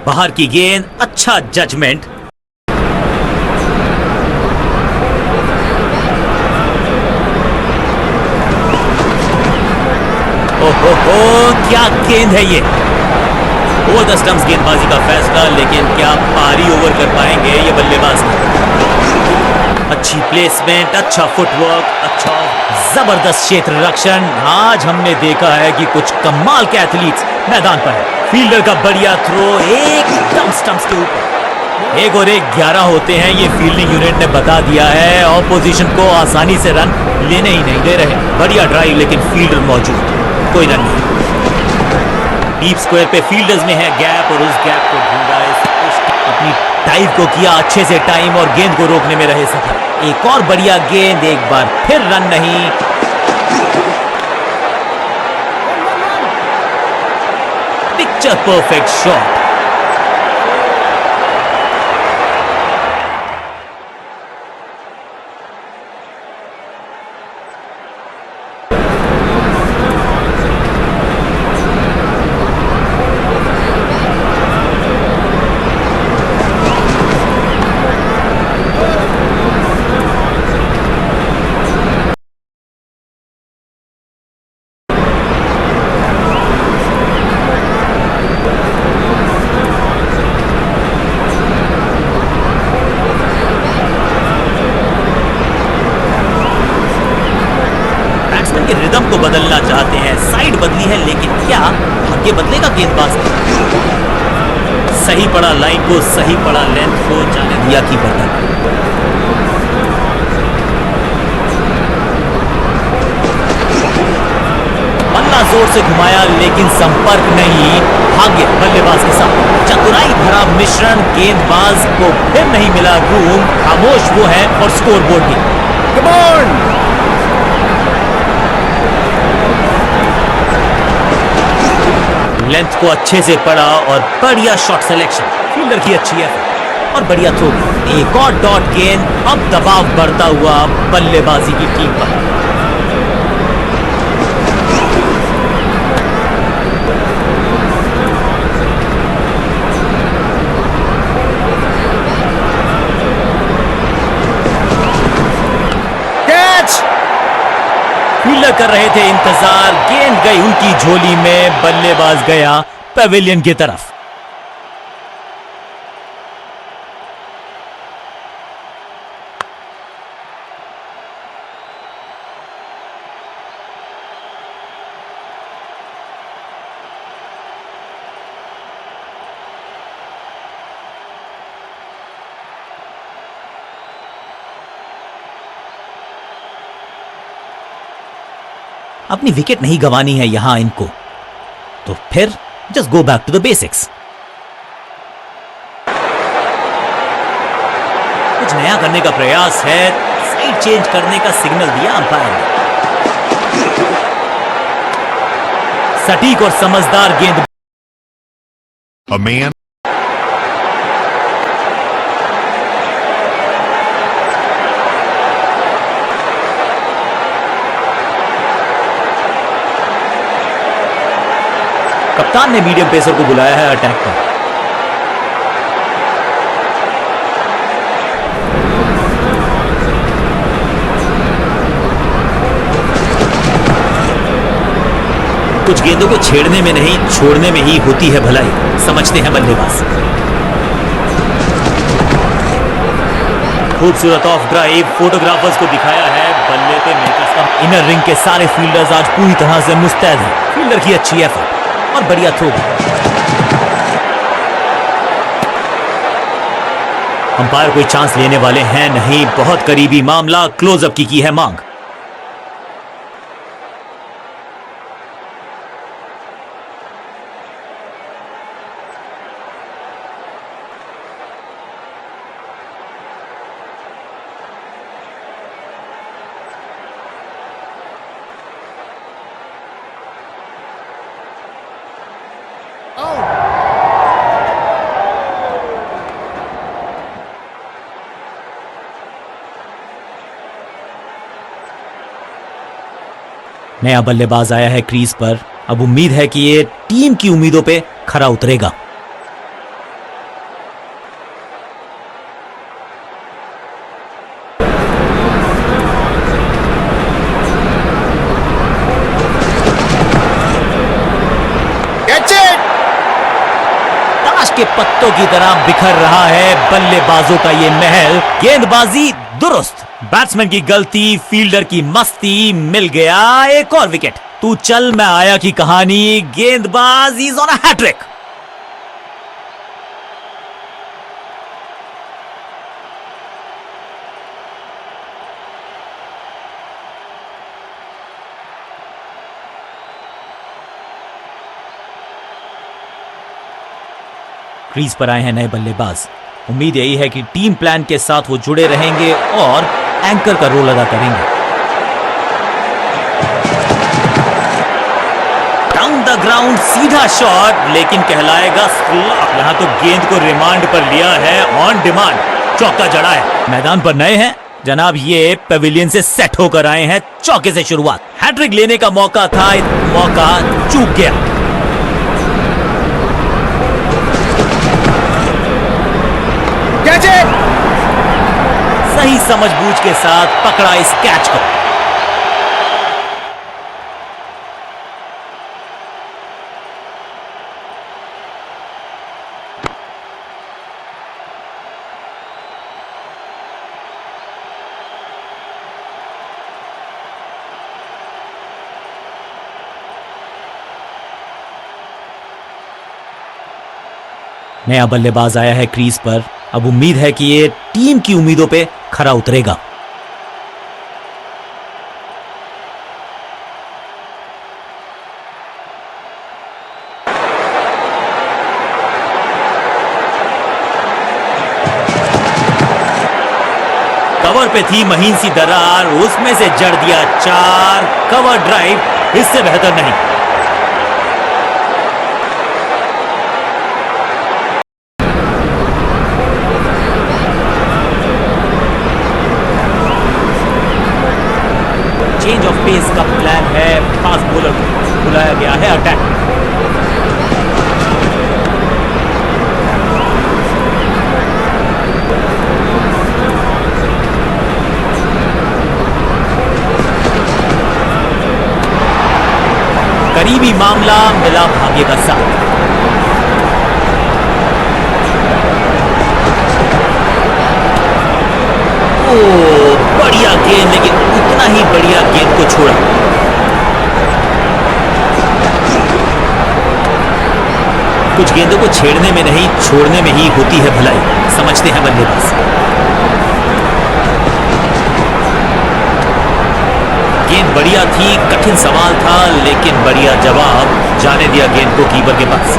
बाहर की गेंद, अच्छा जजमेंट। ओहो, क्या गेंद है ये। ओवर द स्टंप्स गेंदबाजी का फैसला, लेकिन क्या पारी ओवर कर पाएंगे ये बल्लेबाज। अच्छी प्लेसमेंट, अच्छा फुटवर्क, अच्छा जबरदस्त क्षेत्र रक्षण। आज हमने देखा है कि कुछ कमाल के एथलीट्स मैदान पर है। फील्डर का बढ़िया थ्रो, एकदम स्टंप्स के ऊपर। 1 और 1 11 होते हैं, ये फील्डिंग यूनिट ने बता दिया है। ऑपोजिशन को आसानी से रन लेने ही नहीं दे रहे। बढ़िया ड्राइव लेकिन फील्डर मौजूद, कोई रन नहीं। डीप स्क्वायर पे फील्डर्स में है गैप और उस गैप को ढूंढा। अपनी टाइम को किया अच्छे से टाइम और गेंद को रोकने में रहे सफल। एक और बढ़िया गेंद, एक बार फिर रन नहीं। Picture perfect shot. के रिदम को बदलना चाहते हैं। साइड बदली है, लेकिन क्या भाग्य बदलेगा गेंदबाज का। सही पड़ा लाइन को, सही पड़ा लेंथ को, जाने दिया कीपर तक। बल्ला जोर से घुमाया, लेकिन संपर्क नहीं। भाग्य बल्लेबाज के साथ। चतुराई भरा मिश्रण, गेंदबाज को फिर नहीं मिला रूम। खामोश वो है और स्कोरबोर्ड भी। Come on! लेंथ को अच्छे से पढ़ा और बढ़िया शॉट सिलेक्शन। फील्डर की अच्छी एफर्ट। और बढ़िया थ्रो। एक और डॉट गेंद। अब दबाव बढ़ता हुआ बल्लेबाजी की टीम पर। फील्डर कर रहे थे इंतजार, गेंद गई उनकी झोली में, बल्लेबाज गया पेविलियन की तरफ। अपनी विकेट नहीं गंवानी है यहां इनको, तो फिर just go back to the basics. कुछ नया करने का प्रयास है, साइड चेंज करने का सिग्नल दिया अंपायर ने। सटीक और समझदार गेंद। A man. कप्तान ने मीडियम पेसर को बुलाया है अटैक पर। कुछ गेंदों को छेड़ने में नहीं, छोड़ने में ही होती है भलाई, समझते हैं बल्लेबाज। खूबसूरत ऑफ ड्राइव फोटोग्राफर्स को दिखाया है बल्ले पे मेकर्स का। इनर रिंग के सारे फील्डर्स आज पूरी तरह से मुस्तैद हैं। फील्डर की अच्छी एफर्ट और बढ़िया थ्रो। अंपायर कोई चांस लेने वाले हैं नहीं, बहुत करीबी मामला, क्लोजअप की है मांग। नया बल्लेबाज आया है क्रीज पर। अब उम्मीद है कि ये टीम की उम्मीदों पे खरा उतरेगा। ताश के पत्तों की तरह बिखर रहा है बल्लेबाजों का ये महल। गेंदबाजी दुरुस्त, बैट्समैन की गलती, फील्डर की मस्ती, मिल गया एक और विकेट। तू चल मैं आया की कहानी, गेंदबाज is on a hat-trick. Crease पर आए हैं नए बल्लेबाज। उम्मीद यही है कि टीम प्लान के साथ वो जुड़े रहेंगे और एंकर का रोल अदा करेंगे। डाउन द ग्राउंड सीधा शॉट, लेकिन कहलाएगा स्लॉप। यहां तो गेंद को रिमांड पर लिया है, ऑन डिमांड चौका जड़ा है। मैदान पर नए हैं जनाब, ये पेविलियन से सेट होकर आए हैं। चौके से शुरुआत, हैट्रिक लेने का मौका था, मौका चूक गया। सही समझबूझ के साथ पकड़ा इस कैच को। नया बल्लेबाज आया है क्रीज पर। अब उम्मीद है कि ये टीम की उम्मीदों पे खरा उतरेगा। कवर पे थी महीन सी दरार, उसमें से जड़ दिया चार। कवर ड्राइव इससे बेहतर नहीं। पेस का प्लान है, फास्ट बॉलर को बुलाया गया है अटैक। करीबी मामला, मिला भाग्य का साथ। ओ, बढ़िया गेंद, लेकिन उतना ही बढ़िया गेंद को छोड़ा। कुछ गेंदों को छेड़ने में नहीं, छोड़ने में ही होती है भलाई, समझते हैं बल्लेबाज। गेंद बढ़िया थी, कठिन सवाल था, लेकिन बढ़िया जवाब। जाने दिया गेंद को कीपर के पास।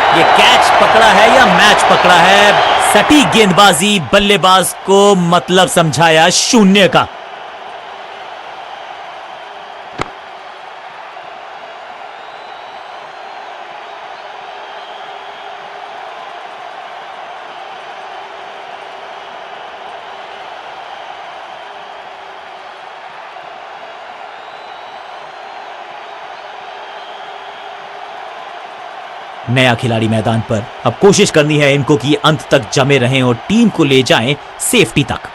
ये कैच पकड़ा है या मैच पकड़ा है? सटीक गेंदबाजी, बल्लेबाज को मतलब समझाया शून्य का। नया खिलाड़ी मैदान पर, अब कोशिश करनी है इनको कि अंत तक जमे रहें और टीम को ले जाएं सेफ्टी तक।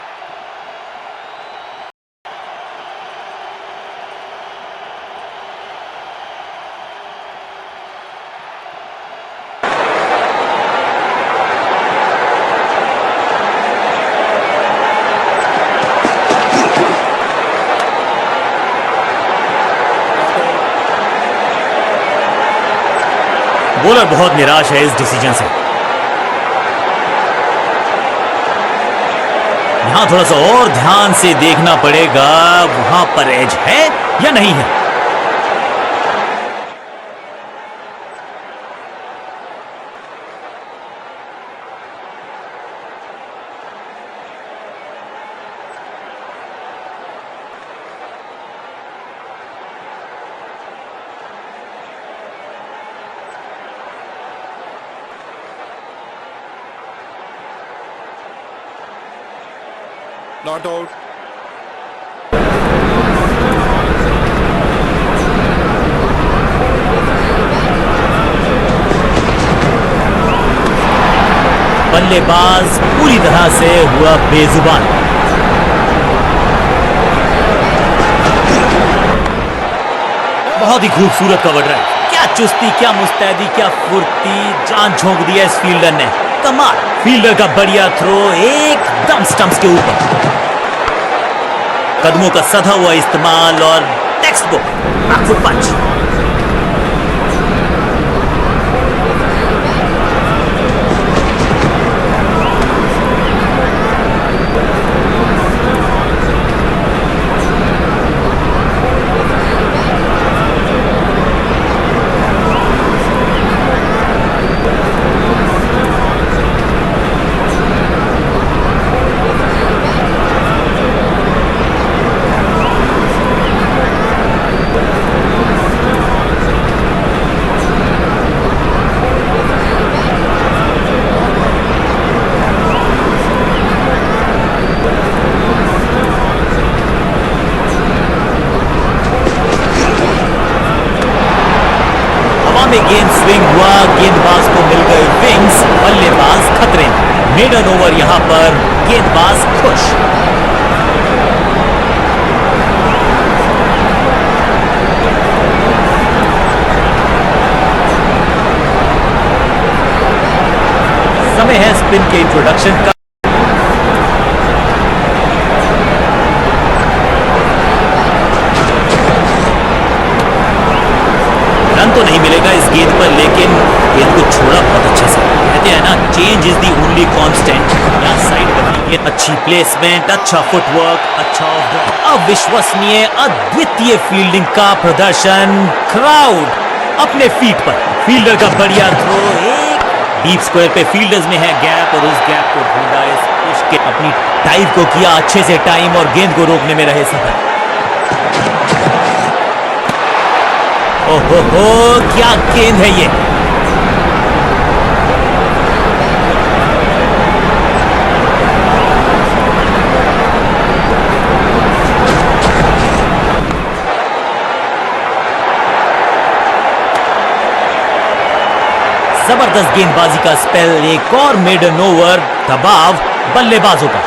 बॉलर बहुत निराश है इस डिसीजन से। यहां थोड़ा सा और ध्यान से देखना पड़ेगा, वहां पर एज है या नहीं है। Not out. बल्लेबाज पूरी तरह से हुआ बेजुबान। बहुत ही खूबसूरत कवर ड्राइव, क्या चुस्ती, क्या मुस्तैदी, क्या फुर्ती, जान झोंक दिया इस फील्डर ने। कमाल, फील्डर का बढ़िया थ्रो, एकदम स्टंप्स के ऊपर। कदमों का सधा हुआ इस्तेमाल और टेक्स्ट बुक बैकफुट पंच। गेंद स्विंग हुआ, गेंदबाज को मिल गए विंग्स, बल्लेबाज खतरे में। मेडन ओवर, यहां पर गेंदबाज खुश। समय है स्पिन के इंट्रोडक्शन का। तो नहीं मिलेगा इस गेंद पर, लेकिन गेंद को छोड़ा बहुत अच्छे से। कहते हैं ना, change is the only constant. यहां साइड बदली, अच्छी प्लेसमेंट, अच्छा फुटवर्क, अच्छा ऑफ ड्राइव, अविश्वसनीय, अद्वितीय फील्डिंग का प्रदर्शन। क्राउड अपने फीट पर, फील्डर का बढ़िया थ्रो, एक डीप स्क्वायर पे फील्डर्स में है गैप, और उस गैप को ढूंढा इस पुश के, अपनी टाइप को किया अच्छे से टाइम, और गेंद को रोकने में रहे सफल। ओहो, क्या गेंद है ये। जबरदस्त गेंदबाजी का स्पेल, एक और मेडन ओवर, दबाव बल्लेबाजों का।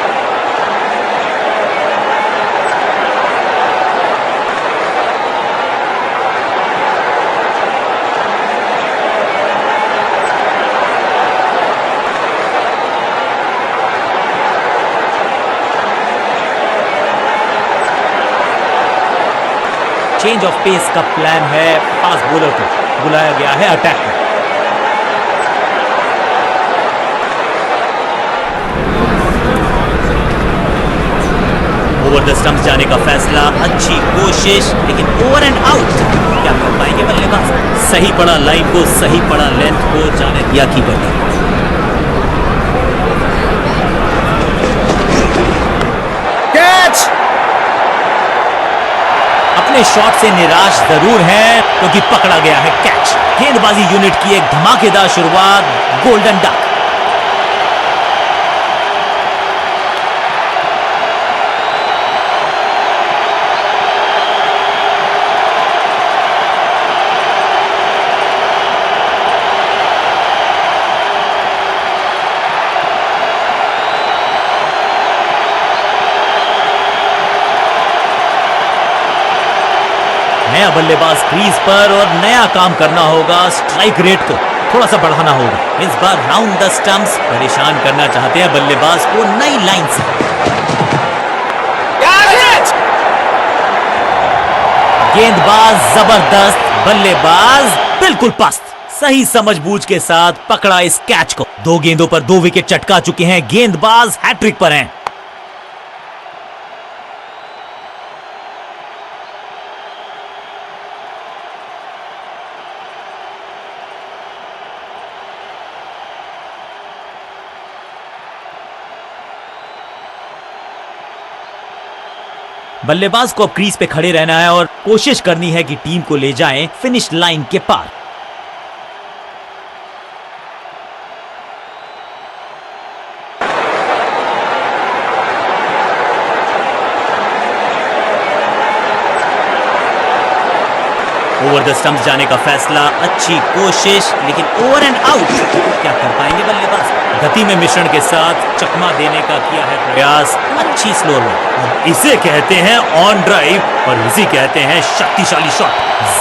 चेंज ऑफ पेस का प्लान है, फास्ट बॉलर को बुलाया गया है अटैक में। ओवर द स्टंप्स जाने का फैसला, अच्छी कोशिश, लेकिन ओवर एंड आउट। क्या कर पाएंगे बल्लेबाज? सही पड़ा लाइन को, सही पड़ा लेंथ को, जाने दिया कीपर ने। Catch! अपने शॉट से निराश जरूर है क्योंकि पकड़ा गया है कैच। गेंदबाजी यूनिट की एक धमाकेदार शुरुआत, गोल्डन डक। नया बल्लेबाज क्रीज पर और नया काम करना होगा, स्ट्राइक रेट को थोड़ा सा बढ़ाना होगा। इस बार राउंड द स्टंप्स परेशान करना चाहते हैं बल्लेबाज को नई लाइन से। गेंदबाज जबरदस्त, बल्लेबाज बिल्कुल पस्त। सही समझबूझ के साथ पकड़ा इस कैच को। 2 गेंदों पर 2 विकेट चटका चुके हैं, गेंदबाज हैट्रिक पर हैं। बल्लेबाज को अब क्रीज पे खड़े रहना है और कोशिश करनी है कि टीम को ले जाएं फिनिश लाइन के पार। ओवर द स्टंप्स जाने का फैसला, अच्छी कोशिश, लेकिन ओवर एंड आउट। क्या कर पाएंगे बल्लेबाज? गति में मिश्रण के साथ चकमा देने का किया है प्रयास, अच्छी स्लो बॉल। इसे कहते हैं ऑन ड्राइव और इसे कहते हैं शक्तिशाली शॉट।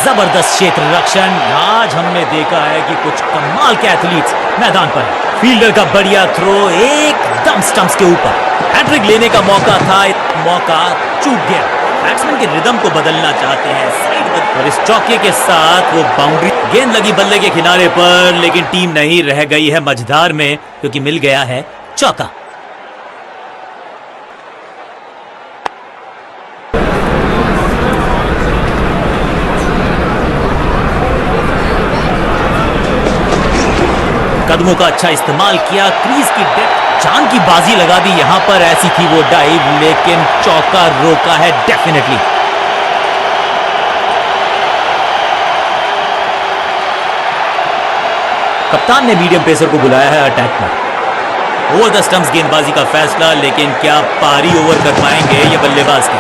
जबरदस्त क्षेत्र रक्षण। आज हमने देखा है कि कुछ कमाल के एथलीट्स मैदान पर हैं। फील्डर का बढ़िया थ्रो एकदम स्टंप्स के ऊपर। हैट्रिक लेने का मौका था, मौका चूक गया। बैट्समैन के रिदम को बदलना चाहते हैं, साइड और इस चौके के साथ वो बाउंड्री। गेंद लगी बल्ले के किनारे पर, लेकिन टीम नहीं रह गई है मझधार में क्योंकि मिल गया है चौका। कदमों का अच्छा इस्तेमाल किया, क्रीज की डेप्थ, जान की बाजी लगा दी यहां पर। ऐसी थी वो डाइव, लेकिन चौका रोका है डेफिनेटली। कप्तान ने मीडियम पेसर को बुलाया है अटैक पर। ओवर द स्टंप्स गेंदबाजी का फैसला, लेकिन क्या पारी ओवर कर पाएंगे ये बल्लेबाज की?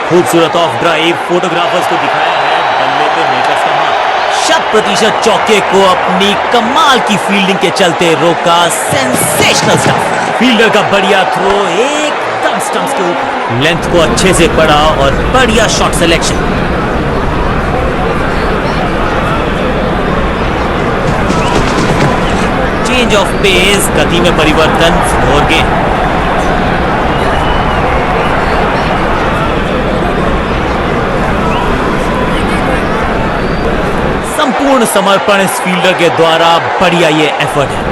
खूबसूरत ऑफ ड्राइव, फोटोग्राफर्स को दिखाया है बल्ले पे मेकर्स का हाथ। 100% चौके को अपनी कमाल की फील्डिंग के चलते रोका। Sensational stump. फील्डर का बढ़िया थ्रो एकदम स्टंप्स के ऊपर, लेंथ को अच्छे से पड़ा और बढ़िया shot selection. Change of pace, गति में परिवर्तन, और गेंद। संपूर्ण समर्पण इस फील्डर के द्वारा, बढ़िया ये एफर्ट है।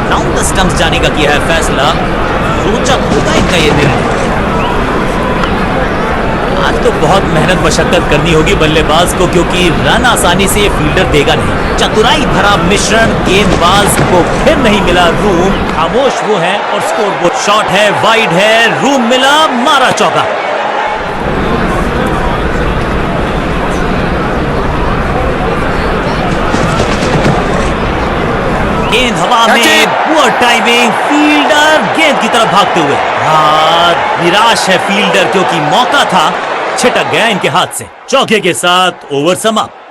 राउंड द स्टंप्स जाने का किया है फैसला, रोचक होगा इनका ये निर्णय। आज तो बहुत मेहनत मशक्कत करनी होगी बल्लेबाज को, क्योंकि रन आसानी से ये फील्डर देगा नहीं। चतुराई भरा मिश्रण, गेंदबाज को फिर नहीं मिला रूम, खामोश वो है और स्कोर बोर्ड। शॉट है, वाइड है, रूम मिला, मारा चौका। गेंद हवा में, पुअर टाइमिंग, फील्डर गेंद की तरफ भागते हुए। निराश है फील्डर क्योंकि मौका था, छिटक गया इनके हाथ से। चौके के साथ ओवर समाप्त।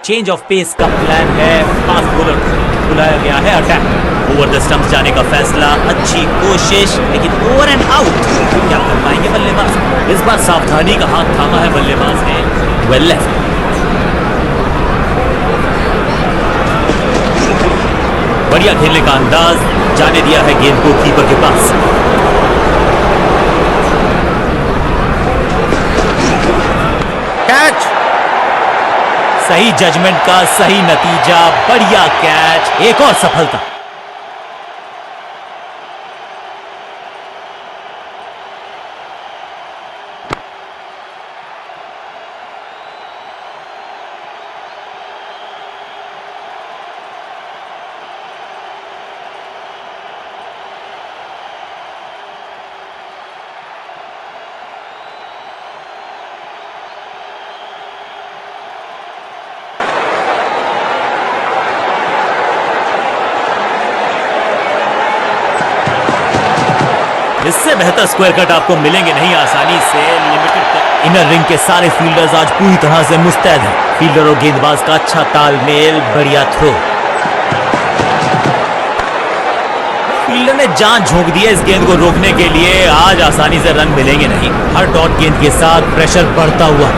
चेंज ऑफ पेस का प्लान है, फास्ट बॉलर बुलाया गया है, अटैक ओवर द स्टंप्स जाने का फैसला, अच्छी कोशिश लेकिन ओवर एंड आउट। क्या कर पाएंगे बल्लेबाज? इस बार सावधानी का हाथ थामा है बल्लेबाज ने, वेल लेफ्ट। बढ़िया खेलने का अंदाज, जाने दिया है गेंद को कीपर के पास। कैच। सही जजमेंट का सही नतीजा, बढ़िया कैच, एक और सफलता। इससे बेहतर स्क्वायर कट आपको मिलेंगे नहीं आसानी से। लिमिटेड इनर रिंग के सारे फील्डर्स आज पूरी तरह से मुस्तैद हैं। फील्डर और गेंदबाज का अच्छा तालमेल, बढ़िया थ्रो। फील्डर ने जान झोंक दी है इस गेंद को रोकने के लिए, आज आसानी से रन मिलेंगे नहीं। हर डॉट गेंद के साथ प्रेशर बढ़ता हुआ,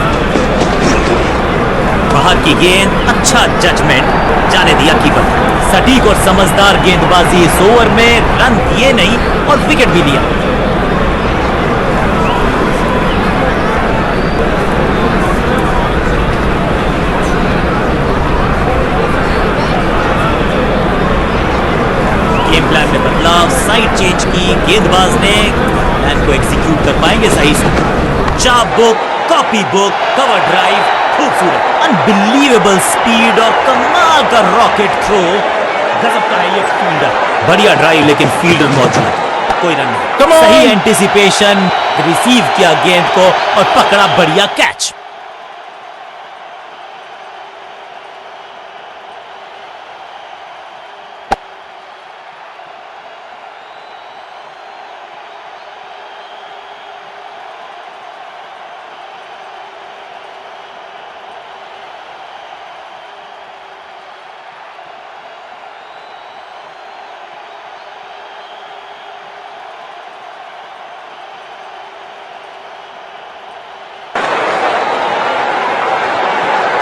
बाहर की गेंद, अच्छा जजमेंट, जाने दिया कीपर। सटीक और समझदार गेंदबाजी इस ओवर में, रन दिए नहीं और विकेट भी लिया। गेम प्लान में बदलाव, साइड चेंज की, गेंदबाज ने प्लान को एग्जीक्यूट कर पाएंगे सही से। चाप book, copy book, cover drive, खूबसूरत, अनबिलीवेबल स्पीड और कमाल का रॉकेट थ्रो। गजब का है ये फील्डर, बढ़िया ड्राइव लेकिन फील्डर मौजूद, कोई रन नहीं। सही एंटिसिपेशन, रिसीव किया गेंद को और पकड़ा बढ़िया कैच।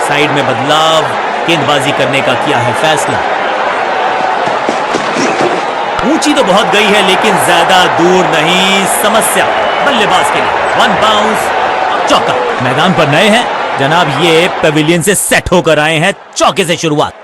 साइड में बदलाव, गेंदबाजी करने का किया है फैसला। ऊंची तो बहुत गई है लेकिन ज्यादा दूर नहीं, समस्या बल्लेबाज के लिए। वन बाउंस, चौका। मैदान पर नए हैं जनाब, ये पेविलियन से सेट होकर आए हैं, चौके से शुरुआत।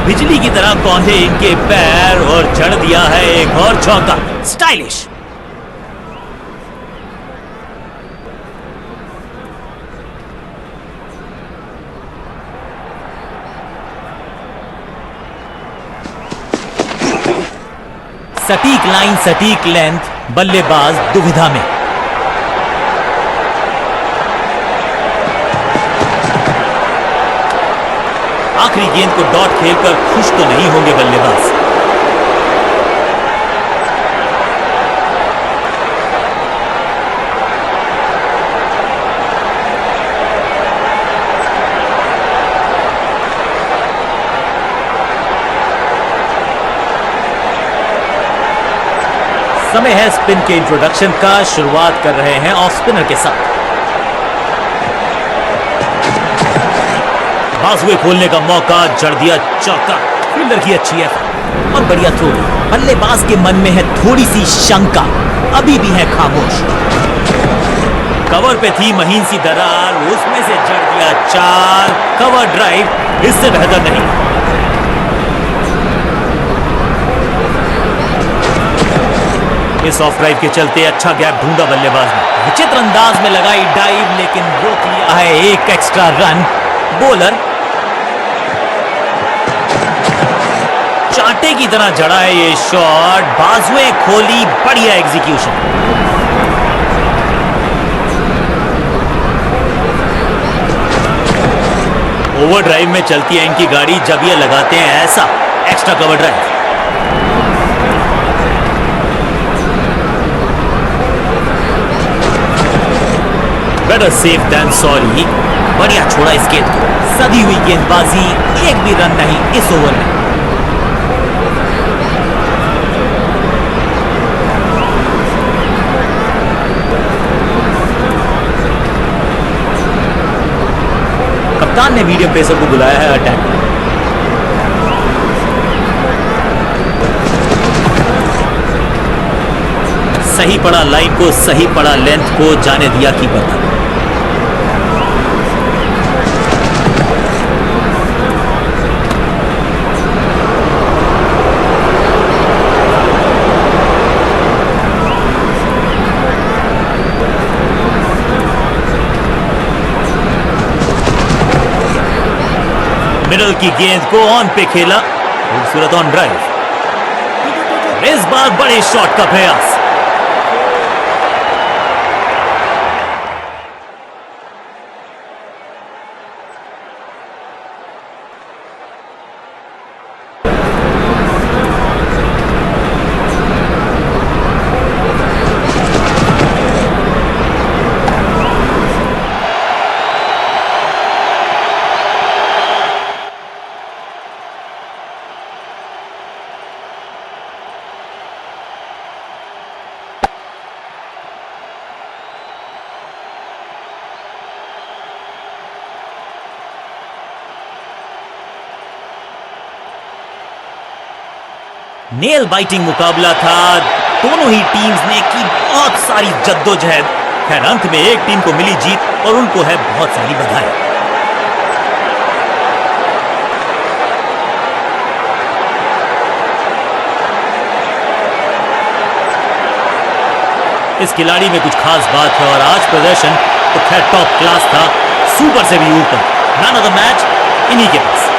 बिजली की तरह कौंधे इनके पैर और जड़ दिया है एक और चौका, स्टाइलिश। सटीक लाइन, सटीक लेंथ, बल्लेबाज दुविधा में। आखिरी गेंद को डॉट खेलकर खुश तो नहीं होंगे बल्लेबाज। समय है स्पिन के इंट्रोडक्शन का, शुरुआत कर रहे हैं ऑफ स्पिनर के साथ। बाजुए खोलने का मौका, जड़ दिया चौका। फील्डर की अच्छी है और बढ़िया थ्रो। बल्लेबाज के मन में है थोड़ी सी शंका, अभी भी है खामोश। कवर पे थी महीन सी दरार, उसमें से जड़ दिया चार। कवर ड्राइव, इससे बेहतर नहीं। इस ऑफ ड्राइव के चलते अच्छा गैप ढूंढा बल्लेबाज ने, विचित्र अंदाज में लगाई डाइव लेकिन रोक लिया है एक एक्स्ट्रा रन। बॉलर चाटे की तरह जड़ा है ये शॉट, बाजुएं खोली, बढ़िया एग्जीक्यूशन। ओवर ओवर ड्राइव में चलती है इनकी गाड़ी जब ये लगाते हैं ऐसा extra cover drive. Better safe than sorry. बढ़िया छोड़ा इस गेंद को, सदी हुई गेंदबाजी, एक भी रन नहीं इस ओवर में। कप्तान ने मीडियम पेसर को बुलाया है अटैक। सही पड़ा लाइन को, सही पड़ा लेंथ को, जाने दिया कीपर तक। मिडल की गेंद को ऑन पे खेला, खूबसूरत ऑन ड्राइव। इस बार बड़े शॉट का प्रयास। नेल बाइटिंग मुकाबला था, दोनों ही टीम्स ने की बहुत सारी जद्दोजहद। खैर अंत में एक टीम को मिली जीत और उनको है बहुत सारी बधाई। इस खिलाड़ी में कुछ खास बात है और आज प्रदर्शन तो खैर टॉप क्लास था, सुपर से भी ऊपर। मैन ऑफ द मैच इन्हीं के पास।